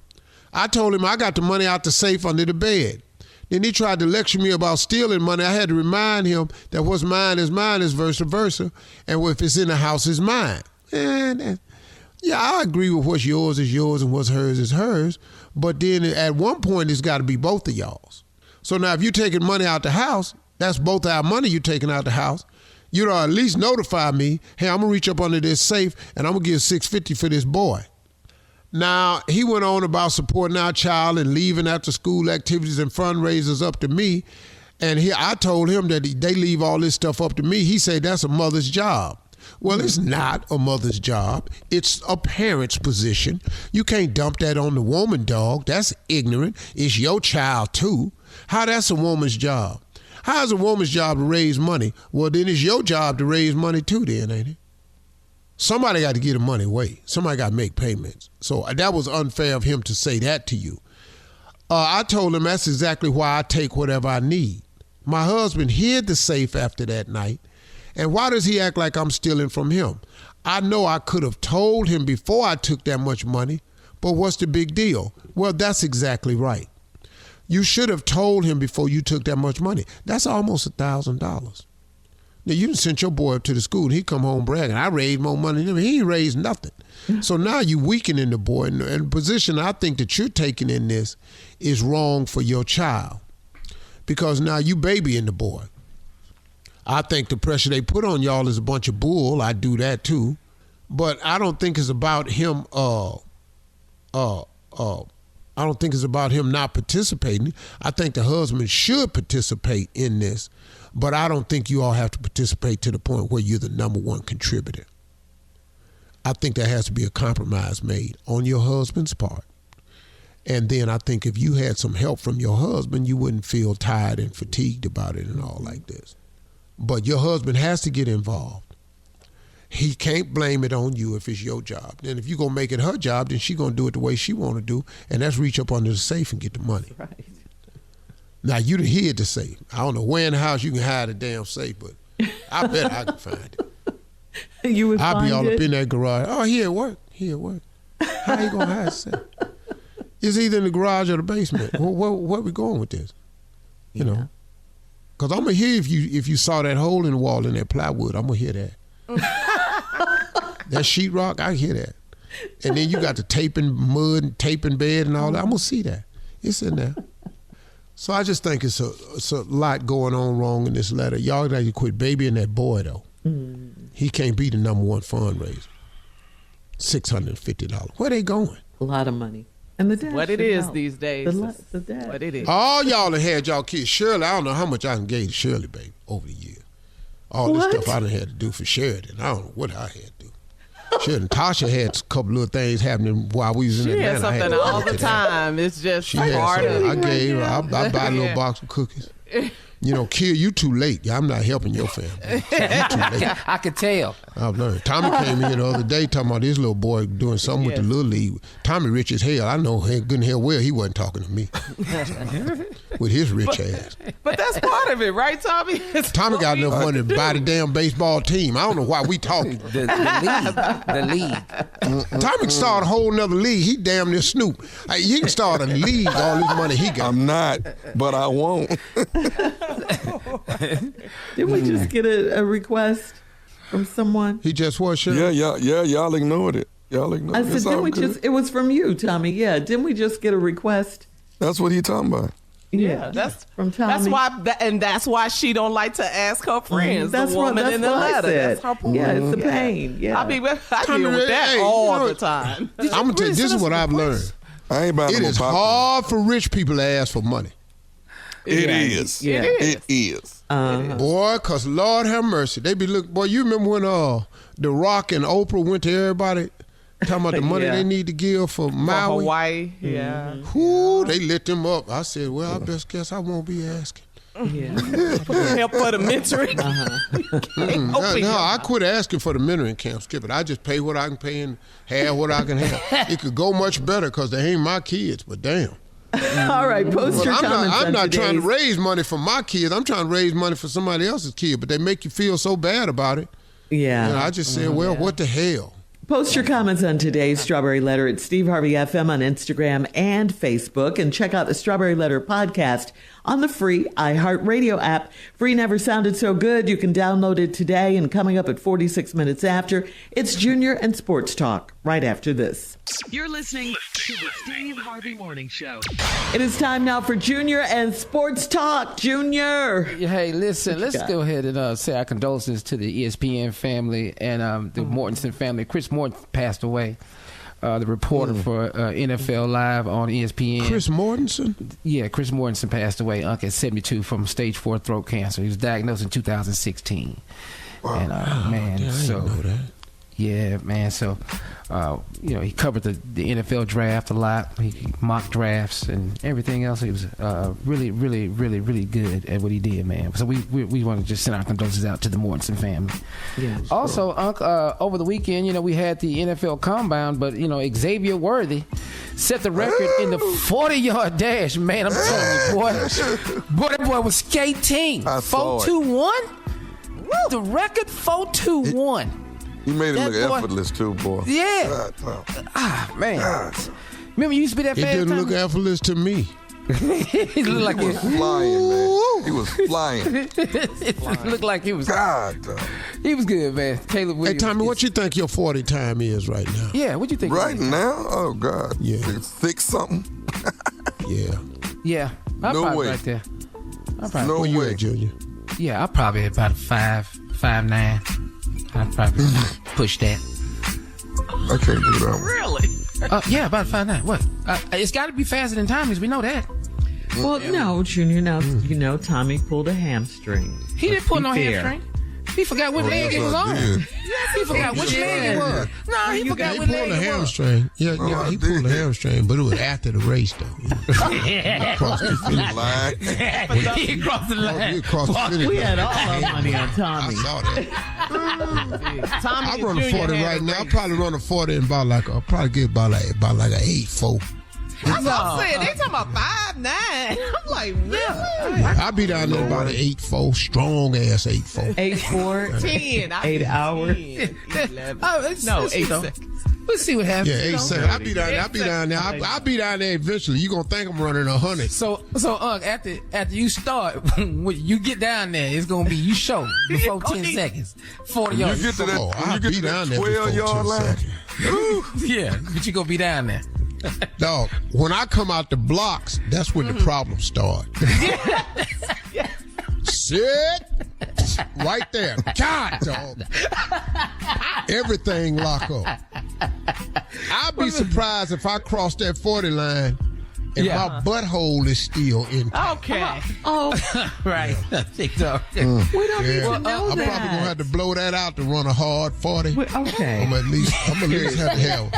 I told him I got the money out the safe under the bed. Then he tried to lecture me about stealing money. I had to remind him that what's mine is vice versa. And if it's in the house, it's mine. And yeah, I agree with what's yours is yours and what's hers is hers. But then at one point, it's got to be both of y'all's. So now if you're taking money out the house, that's both our money you're taking out the house. You know, at least notify me, hey, I'm going to reach up under this safe and I'm going to give $650 for this boy. Now, he went on about supporting our child and leaving after school activities and fundraisers up to me. And I told him that they leave all this stuff up to me. He said that's a mother's job. Well, it's not a mother's job. It's a parent's position. You can't dump that on the woman, dog. That's ignorant. It's your child, too. How that's a woman's job? How's a woman's job to raise money? Well, then it's your job to raise money, too, then, ain't it? Somebody got to give the money away. Somebody got to make payments. So that was unfair of him to say that to you. I told him that's exactly why I take whatever I need. My husband hid the safe after that night. And why does he act like I'm stealing from him? I know I could have told him before I took that much money, but what's the big deal? Well, that's exactly right. You should have told him before you took that much money. That's almost $1,000. Now, you done sent your boy up to the school, and he come home bragging, I raised more money than him. He ain't raised nothing. So now you weakening the boy. And the position I think that you're taking in this is wrong for your child, because now you babying the boy. I think the pressure they put on y'all is a bunch of bull. I do that too. But I don't think it's about him I don't think it's about him not participating. I think the husband should participate in this, but I don't think you all have to participate to the point where you're the number one contributor. I think there has to be a compromise made on your husband's part. And then I think if you had some help from your husband, you wouldn't feel tired and fatigued about it and all like this. But your husband has to get involved. He can't blame it on you if it's your job. Then if you're going to make it her job, then she's going to do it the way she want to do, and that's reach up under the safe and get the money. Right. Now, you done hid the safe. I don't know where in the house you can hide a damn safe, but I bet I can find it. You would I'll find be all it? up in that garage. Oh, he at work. He at work. How you going to hide the safe? It's either in the garage or the basement. Where we going with this? You know? Because I'm going to hear if you saw that hole in the wall in that plywood. I'm going to hear that. That sheetrock, I hear that. And then you got the taping mud and taping bed and all that. I'm going to see that. It's in there. So I just think it's a lot going on wrong in this letter. Y'all got to quit babying that boy, though. He can't be the #1 fundraiser. $650. Where they going? A lot of money. And the dad what it is these days. The dad. What it is. All y'all that had y'all kids. Shirley, I don't know how much I can gave to Shirley, baby, over the years. All this stuff I done had to do for Sheridan. I don't know what I had to do. Sheridan, Tasha had a couple little things happening while we was in Atlanta. She had something all the time. It's just part of it. I gave her. I buy a little box of cookies. You know, Kid, you too late. I'm not helping your family. You too late. I could tell. I've learned. Tommy came in the other day talking about this little boy doing something with the Little League. Tommy rich as hell. I know good and hell well he wasn't talking to me. With his rich ass. But that's part of it, right, Tommy? Tommy got enough money to buy the damn baseball team. I don't know why we talking. The league. Tommy can start a whole nother league. He damn near Snoop. He can start a league, all this money he got. I'm not, but I won't. Did we just get a request from someone? He just was sure. Yeah, y'all ignored it. Y'all ignored it. I said, didn't we just? It was from you, Tommy. Yeah, didn't we just get a request? That's what he talking about. Yeah, that's from Tommy. That's why she don't like to ask her friends. That's the woman in the letter. That's her point. Yeah, it's the pain. Yeah, I deal with that all the time. I'm gonna tell you, this is what I've learned. I ain't It is hard for rich people to ask for money. It is. Yeah. It is. Boy, because Lord have mercy. They be looking, boy, you remember when The Rock and Oprah went to everybody talking about the money they need to give for Maui? Hawaii, yeah. Whoo, they lit them up. I said, well, I best guess I won't be asking. Yeah. Help for the mentoring. No, I quit asking for the mentoring camp, Skip it. I just pay what I can pay and have what I can have. It could go much better because they ain't my kids, but damn. All right, post your comments. I'm not trying to raise money for my kids. I'm trying to raise money for somebody else's kid, but they make you feel so bad about it. Yeah. And I just said, well, what the hell? Post your comments on today's Strawberry Letter at Steve Harvey FM on Instagram and Facebook. And check out the Strawberry Letter podcast on the free iHeartRadio app. Free never sounded so good. You can download it today. And coming up at 46 minutes after, it's Junior and Sports Talk right after this. You're listening to the Steve Harvey Morning Show. It is time now for Junior and Sports Talk. Junior. Hey, listen, let's go ahead and say our condolences to the ESPN family and the Mortensen family. Chris Mortensen passed away. The reporter for NFL Live on ESPN. Chris Mortensen? Yeah, Chris Mortensen passed away at 72 from stage 4 throat cancer. He was diagnosed in 2016. Wow. And man, I didn't know that. Yeah, man. So, he covered the NFL draft a lot. He mock drafts and everything else. He was really, really, really, really good at what he did, man. So we want to just send our condolences out to the Mortensen family. Yeah. Sure. Also, over the weekend, we had the NFL Combine, but Xavier Worthy set the record in the 40-yard dash. Man, I'm telling you, boy, that boy was skating. 4.21. The record 4.21. You made it look effortless too, boy. Yeah. Man. Remember you used to be that fast? It didn't look effortless to me. He looked like he was flying, man. He was flying. It looked like he was. God. He was good, man. Caleb Williams. Hey, Tommy, what you think your 40 time is right now? Yeah, what you think? Right now? Oh, God. Yeah. Thick something? Yeah. Yeah. No way. Right there. No Where you way. at, Junior? Yeah, I'll probably about 5'9". I'd probably push that. I can't do that one. Really? Yeah, about 5'9". What? It's got to be faster than Tommy's. We know that. Well, no, Junior. Now, Tommy pulled a hamstring. He didn't pull no hamstring. He forgot what leg it was on. He forgot which leg it was. No, he forgot what leg it was. He pulled a hamstring. Yeah, he pulled a hamstring, but it was after the race, though. Across the finish line. He crossed the line. We had all our money on Tommy. I saw that. Tommy I run a 40 right now. I probably run a 40 and I'll probably get about like an 8.4. That's what I'm saying. They talking about 5'9". I'm like, really? I be down there about an 8.4, strong ass 8.4. 8.4, 10. 8 hours. 11. No, 8 seconds. Let's see what happens. Yeah, 8 seconds. I'll be down there. I'll be down there eventually. You're going to think I'm running 100. So after you start, when you get down there, it's going to be you show before 10 seconds. 40 yards. You get to that, I'll be down there before 10 seconds. Yeah, but you gonna be down there. Dog, when I come out the blocks, that's when the problems start. Sit right there. God, dog. Everything lock up. I'd be surprised if I cross that 40 line and my butthole is still in. Okay. Right. We don't need to know I'm that. probably gonna have to blow that out to run a hard 40. Okay. I'm at least have to have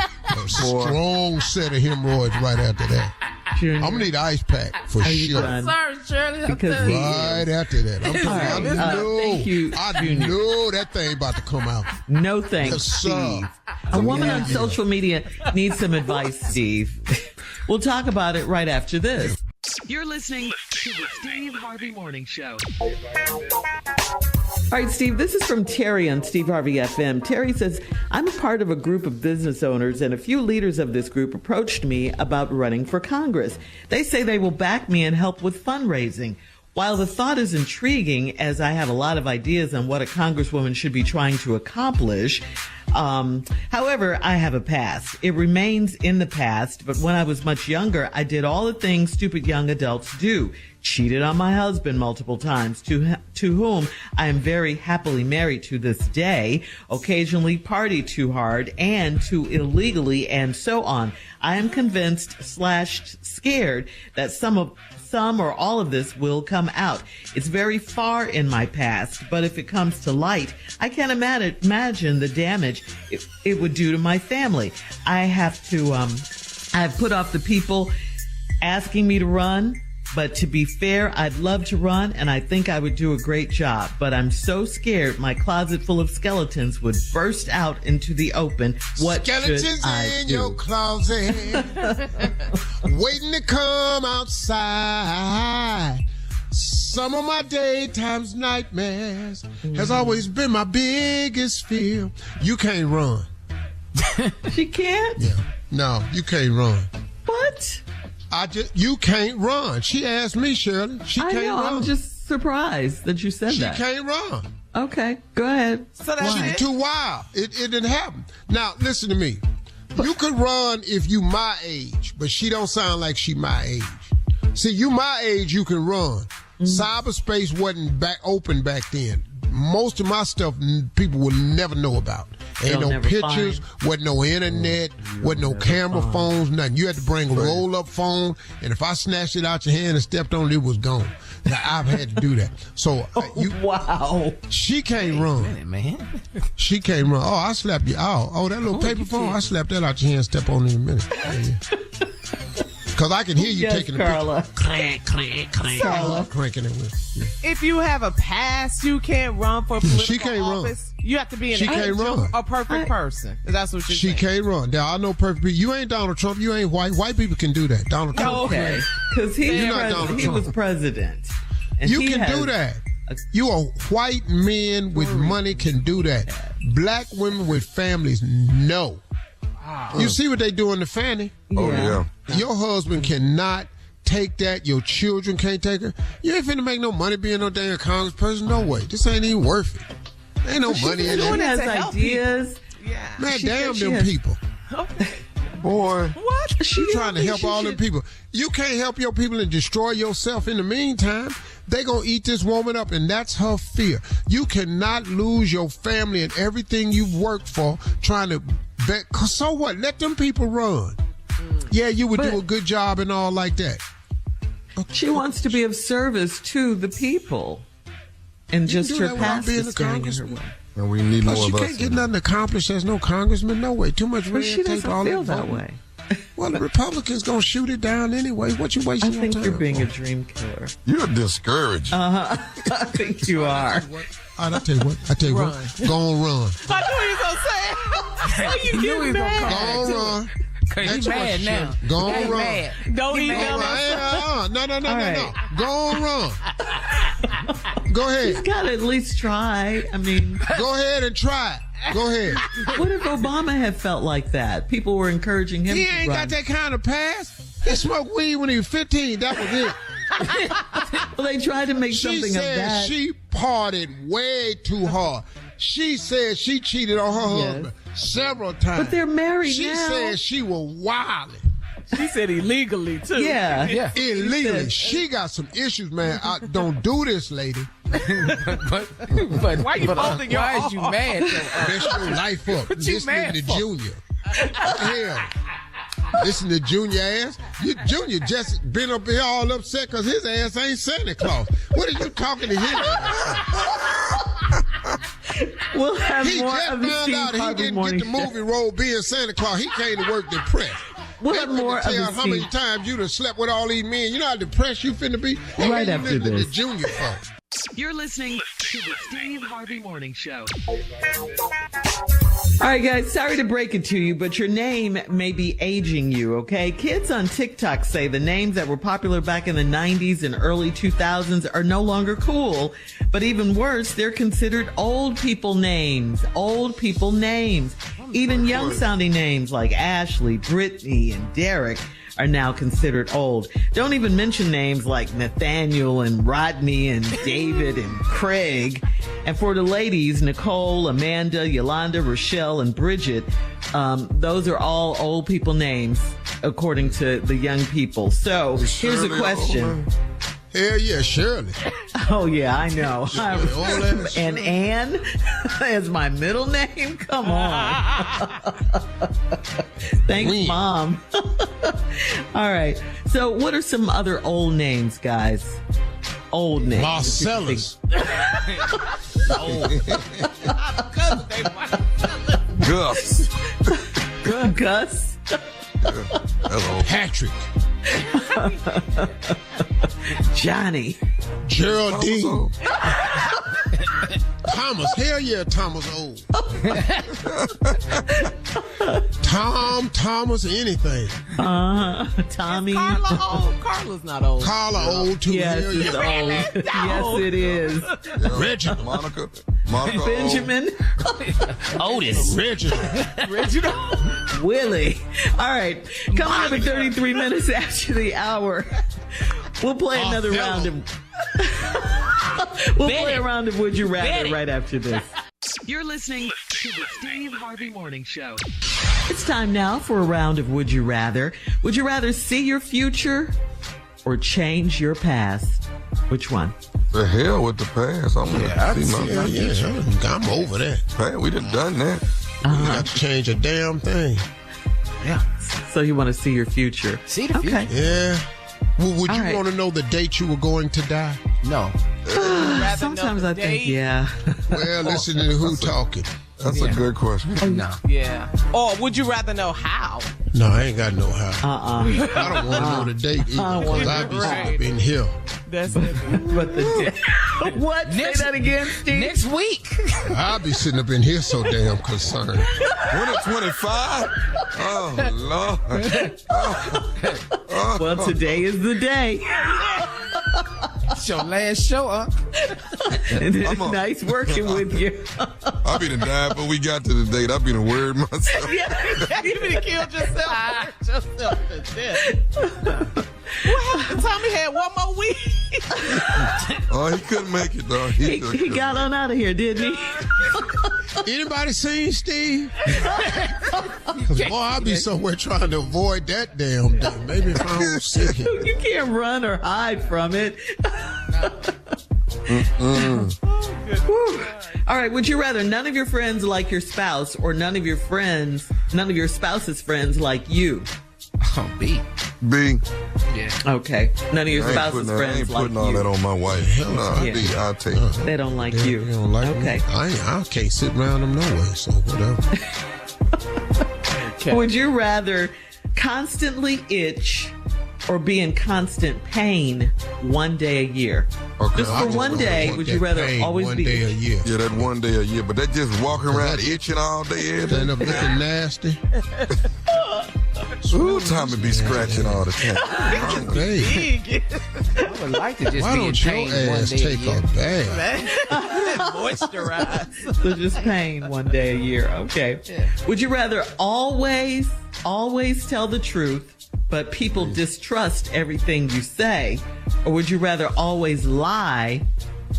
a strong set of hemorrhoids right after that. Junior, I'm gonna need an ice pack for sure. done? Sorry, Shirley. Because Right after that. I'm talking, thank you, I Junior. know that thing about to come out. No thanks, Yes, sir. Steve. A woman on social media needs some advice, Steve. We'll talk about it right after this. You're listening to the Steve Harvey Morning Show. All right, Steve, this is from Terry on Steve Harvey FM. Terry says, I'm a part of a group of business owners, and a few leaders of this group approached me about running for Congress. They say they will back me and help with fundraising. While the thought is intriguing, as I have a lot of ideas on what a congresswoman should be trying to accomplish, however, I have a past. It remains in the past, but when I was much younger, I did all the things stupid young adults do. Cheated on my husband multiple times, to whom I am very happily married to this day, occasionally party too hard and too illegally, and so on. I am convinced / scared that some or all of this will come out. It's very far in my past, but if it comes to light, I can't imagine the damage it would do to my family. I have put off the people asking me to run. But to be fair, I'd love to run, and I think I would do a great job. But I'm so scared my closet full of skeletons would burst out into the open. What Skeletons should I in do? your closet, waiting to come outside. Some of my daytime's nightmares has always been my biggest fear. You can't run. She can't? Yeah. No, you can't run. What? You can't run. She asked me, Shirley. She I can't know. run. I'm just surprised that you said She that. can't run. Okay, go ahead. So that's She's it? too wild. It didn't happen. Now, listen to me. You could run if you my age, but she don't sound like she my age. See, you my age, you can run. Cyberspace wasn't open back then. Most of my stuff people will never know about. Ain't no pictures, wasn't no internet, wasn't no camera phones, nothing. You had to bring a roll-up phone, and if I snatched it out your hand and stepped on it, it was gone. Now, I've had to do that. So, wow. She can't run. Man. She can't run. Oh, I slapped you out. Oh, that little paper phone, I slapped that out your hand and step on it in a minute. Because I can hear you taking a Carla. picture. Clank, clank, clank. Carla. Cranking it with. Yeah. If you have a past, you can't run for political She can't run. office. You have to be She can't run. a perfect person. That's what you're She saying. can't run. Now, I know perfect people. You ain't Donald Trump. You ain't white. White people can do that. Donald Trump. Okay. Because You're not Donald he Trump. was president. And You he can do has- that. You a white men with money can do that. Black women with families, no. You see what they doing to Fannie? Oh, yeah. Your husband cannot take that. Your children can't take her. You ain't finna make no money being no damn congressperson. No way. This ain't even worth it. Ain't no money in She it. has to help ideas. Yeah. Man, She damn said she them has- people. Boy. What? You trying to help all them people. You can't help your people and destroy yourself in the meantime. They gonna eat this woman up, and that's her fear. You cannot lose your family and everything you've worked for trying to bet. So what? Let them people run. Yeah, you would do a good job and all like that. She wants to be of service to the people. And just do her that without past being is a standing in her congressman. way. And we need more Plus, you of us. can't get nothing accomplished as no congressman. No way. Too much But red she tape. doesn't All feel that that voting. way. Well, the Republicans gonna shoot it down anyway. What you I wasting your think time you're being a for? dream killer. You're discouraged. I think you are. All right, I tell you what. Go on, run. I knew he was going to say it. Why you getting mad? Go on, run. Cause he's mad now. Go on, He run. mad. Don't eat Go them. on, no. All right. Go on, run. Go He's ahead. got to at least try. I mean, Go ahead and try it. Go ahead. what if Obama had felt like that? People were encouraging him He to ain't run. got that kind of past. He smoked weed when he was 15. That was it. Well, they tried to make She something of said that. she partied way too hard. She said she cheated on her Yes. husband several times. But they're married she now. She said she was wilding. She said illegally, too. Yeah. Illegally. She got some issues, man. Don't do this, lady. but why are you holding your Why is you mad? Mess your life up. What you Listen mad to for? Junior. Hell. Listen to Junior ass. Junior just been up here all upset because his ass ain't Santa Claus. What are you talking to him? We'll have He more just of the found Steve out he Harvey didn't Morning get the movie role being Santa Claus. He came to work depressed. We'll have more of tell the how many Steve. times you done slept with all these men. You know how depressed you finna be? Right after you this. to Junior folks. You're listening to the Steve Harvey Morning Show. All right, guys, sorry to break it to you, but your name may be aging you, okay? Kids on TikTok say the names that were popular back in the 90s and early 2000s are no longer cool. But even worse, they're considered old people names. Old people names. Even young-sounding names like Ashley, Brittany, and Derek are now considered old. Don't even mention names like Nathaniel and Rodney and David and Craig. And for the ladies, Nicole, Amanda, Yolanda, Rochelle, and Bridget, those are all old people names, according to the young people. So here's a question. Hell yeah, Shirley. Oh, yeah, I know. And Ann is my middle name? Come on. Thanks, Mom. All right. So what are some other old names, guys? Old names. Marcellus. Gus. Gus. Patrick. Johnny. Geraldine. Thomas. Hell yeah, Thomas old. Tom, Thomas, anything. Tommy. Carla old. Carla's not old. Carla old too. Yes, Hell it's yeah. old. Yes, it is. Reginald. Monica Benjamin. Otis. Reginald. Willie. All right. Coming up at 33 minutes after the hour, we'll play another round of... play a round of Would You Rather right after this. You're listening to the Steve Harvey Morning Show. It's time now for a round of Would You Rather. Would you rather see your future or change your past? Which one? The hell with the past. I'm gonna see my future. I'm over that. Man, we done that. We got to change a damn thing. Yeah. So you want to see your future? See the future? Yeah. Would you right. want to know the date you were going to die? No. Sometimes I think, yeah. Well, listen to who talking. That's a good question. No. Yeah. Or would you rather know how? No, I ain't got no how. I I don't want to know the date either because I be sitting up in here. That's it. But what? Say that again, Steve. Next week. I'll be sitting up in here so damn concerned. 2025? Oh, Lord. Well, today is the day. It's your last show, huh? Nice working with you. I be done died before we got to the date. I be done worried myself. You be killed yourself. Hurt yourself to death. What happened? Tommy had one more week. Oh, he couldn't make it, though. He got on out of here, didn't he? Anybody seen Steve? Because, boy, I'll be somewhere trying to avoid that damn thing. Maybe if I don't sit here. You can't run or hide from it. All right, would you rather none of your friends like your spouse or none of your spouse's friends like you? Oh, B. B. Yeah. Okay. None of your I ain't spouse's putting, friends like putting all you. that on my wife. No, Yeah. B, I'll take it. They don't like you. They don't like Okay. me. I can't sit around them no way, so whatever. Okay. Would you rather constantly itch or be in constant pain one day a year? Okay, Just for one day, would you rather always one be day a year? Yeah, that one day a year. But that just walking around itching all day, every Stand day. up looking nasty. Ooh, Tommy be scratching all the time. Hey, I would like to just why be in don't your pain one ass day take a year. a bath? Moisturize. So just pain one day a year. Okay. Yeah. Would you rather always tell the truth, but people distrust everything you say? Or would you rather always lie,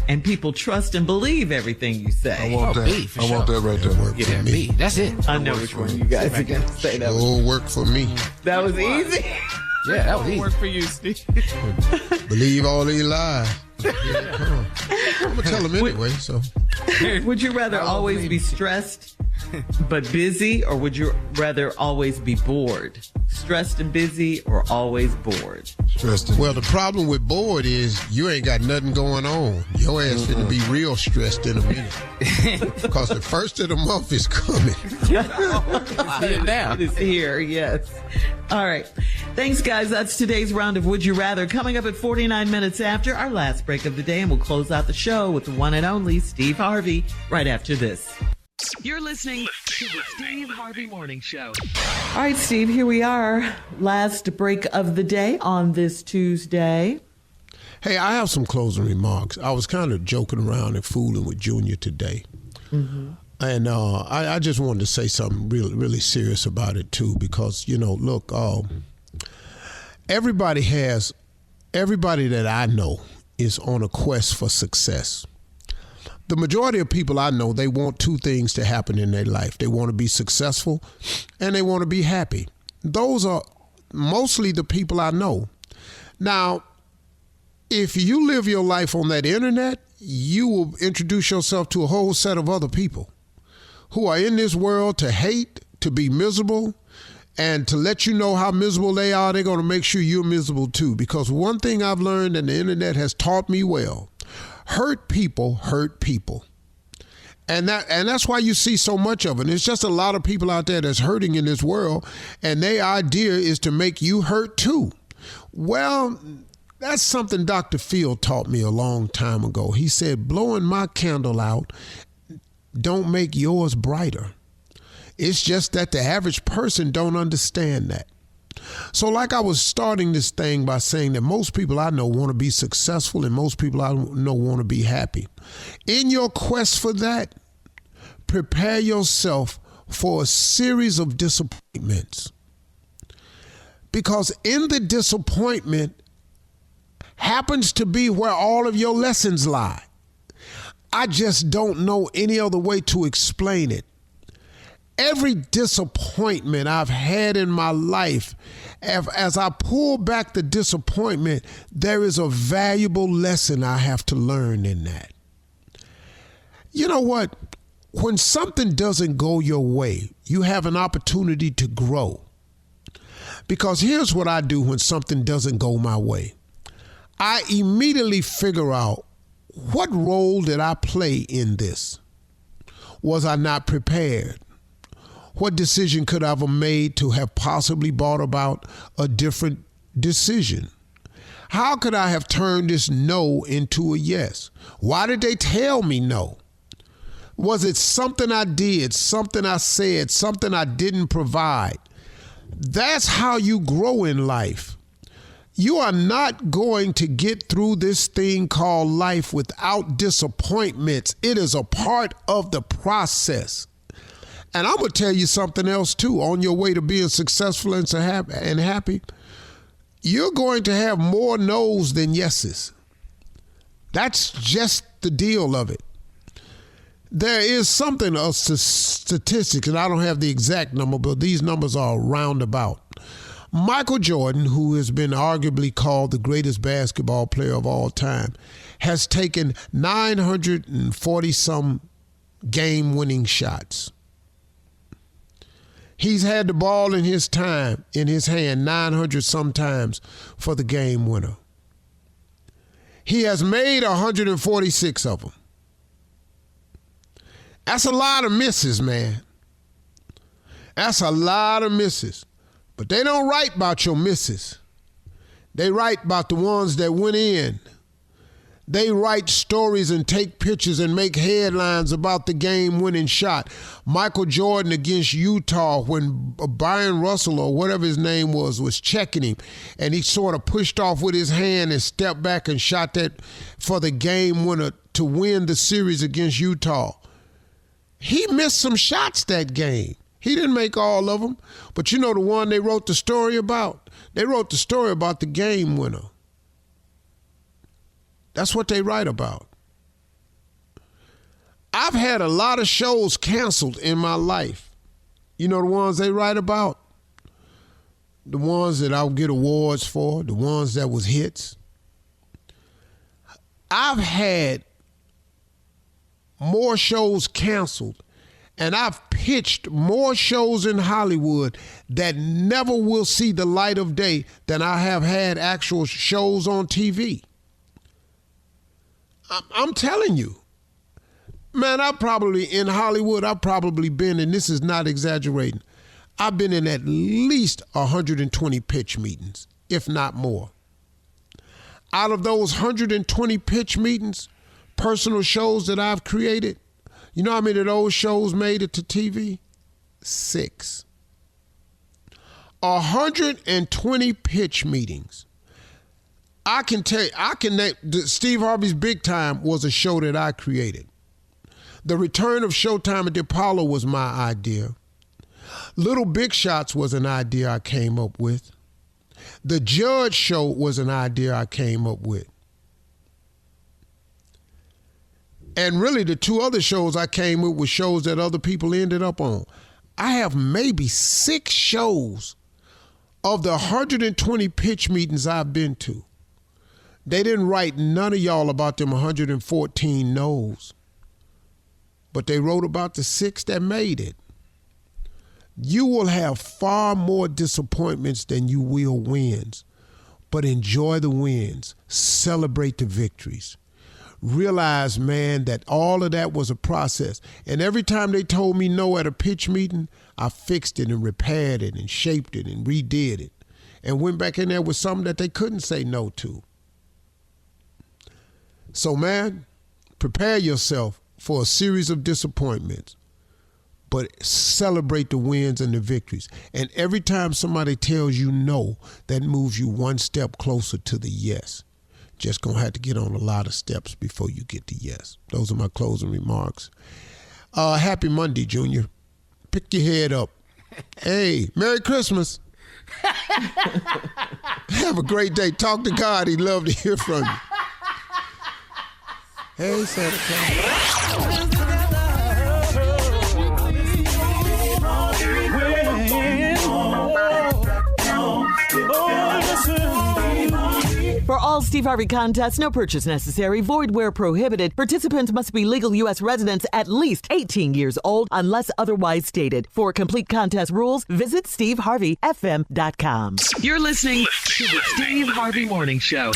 and people trust and believe everything you say. I want that. B, for I want sure. that right there. Work for me. B. That's it. I know which one you guys are going to say. That was, Work for me. that was easy. Yeah, that was easy. Work for you, Steve. Believe all these lies. I'm gonna tell them anyway. So, Would you rather always be stressed but busy, or would you rather always be bored? Stressed and busy, or always bored? Stressed. well, the problem with bored is you ain't got nothing going on. Your ass finna be real stressed in a minute because the first of the month is coming. It is here, yes. All right. Thanks, guys. That's today's round of Would You Rather. Coming up at 49 minutes after our last break of the day, and we'll close out the show with the one and only Steve Harvey right after this. You're listening to the Steve Harvey Morning Show. All right, Steve, here we are. Last break of the day on this Tuesday. Hey, I have some closing remarks. I was kind of joking around and fooling with Junior today. Mm-hmm. And I just wanted to say something really, really serious about it, too, because, look, everybody that I know is on a quest for success. The majority of people I know, they want two things to happen in their life. They want to be successful and they want to be happy. Those are mostly the people I know. Now, if you live your life on that internet, you will introduce yourself to a whole set of other people who are in this world to hate, to be miserable, and to let you know how miserable they are. They're going to make sure you're miserable too. Because one thing I've learned, and the internet has taught me well, hurt people hurt people. And that's why you see so much of it. It's just a lot of people out there that's hurting in this world, and their idea is to make you hurt too. Well, that's something Dr. Phil taught me a long time ago. He said, blowing my candle out don't make yours brighter. It's just that the average person don't understand that. So like I was starting this thing by saying that most people I know want to be successful and most people I know want to be happy. In your quest for that, prepare yourself for a series of disappointments. Because in the disappointment happens to be where all of your lessons lie. I just don't know any other way to explain it. Every disappointment I've had in my life, as I pull back the disappointment, there is a valuable lesson I have to learn in that. You know what? When something doesn't go your way, you have an opportunity to grow. Because here's what I do when something doesn't go my way. I immediately figure out, what role did I play in this? Was I not prepared? What decision could I have made to have possibly brought about a different decision? How could I have turned this no into a yes? Why did they tell me no? Was it something I did, something I said, something I didn't provide? That's how you grow in life. You are not going to get through this thing called life without disappointments. It is a part of the process. And I'm going to tell you something else too. On your way to being successful and happy, you're going to have more no's than yeses. That's just the deal of it. There is something of statistics, and I don't have the exact number, but these numbers are roundabout. Michael Jordan, who has been arguably called the greatest basketball player of all time, has taken 940-some game-winning shots. He's had the ball in his hand 900 sometimes for the game winner. He has made 146 of them. That's a lot of misses, man. That's a lot of misses. But they don't write about your misses. They write about the ones that went in. They write stories and take pictures and make headlines about the game-winning shot. Michael Jordan against Utah when Byron Russell or whatever his name was checking him, and he sort of pushed off with his hand and stepped back and shot that for the game winner to win the series against Utah. He missed some shots that game. He didn't make all of them. But you know the one they wrote the story about? They wrote the story about the game winner. That's what they write about. I've had a lot of shows canceled in my life. You know the ones they write about? The ones that I'll get awards for, the ones that was hits. I've had more shows canceled, and I've pitched more shows in Hollywood that never will see the light of day than I have had actual shows on TV. I'm telling you. Man, in Hollywood, I've probably been, and this is not exaggerating, I've been in at least 120 pitch meetings, if not more. Out of those 120 pitch meetings, personal shows that I've created, you know how many of those shows made it to TV? 6. 120 pitch meetings. I can tell you, Steve Harvey's Big Time was a show that I created. The Return of Showtime at the Apollo was my idea. Little Big Shots was an idea I came up with. The Judge Show was an idea I came up with. And really the 2 other shows I came up with shows that other people ended up on. I have maybe 6 shows of the 120 pitch meetings I've been to. They didn't write none of y'all about them 114 no's. But they wrote about the 6 that made it. You will have far more disappointments than you will wins, but enjoy the wins. Celebrate the victories. Realize, man, that all of that was a process. And every time they told me no at a pitch meeting, I fixed it and repaired it and shaped it and redid it and went back in there with something that they couldn't say no to. So, man, prepare yourself for a series of disappointments, but celebrate the wins and the victories. And every time somebody tells you no, that moves you one step closer to the yes. Just gonna have to get on a lot of steps before you get to yes. Those are my closing remarks. Happy Monday, Junior. Pick your head up. Hey, Merry Christmas. Have a great day. Talk to God. He'd love to hear from you. Hey, Santa Claus. For all Steve Harvey contests, no purchase necessary, void where prohibited. Participants must be legal U.S. residents at least 18 years old unless otherwise stated. For complete contest rules, visit SteveHarveyFM.com. You're listening to the Steve Harvey Morning Show.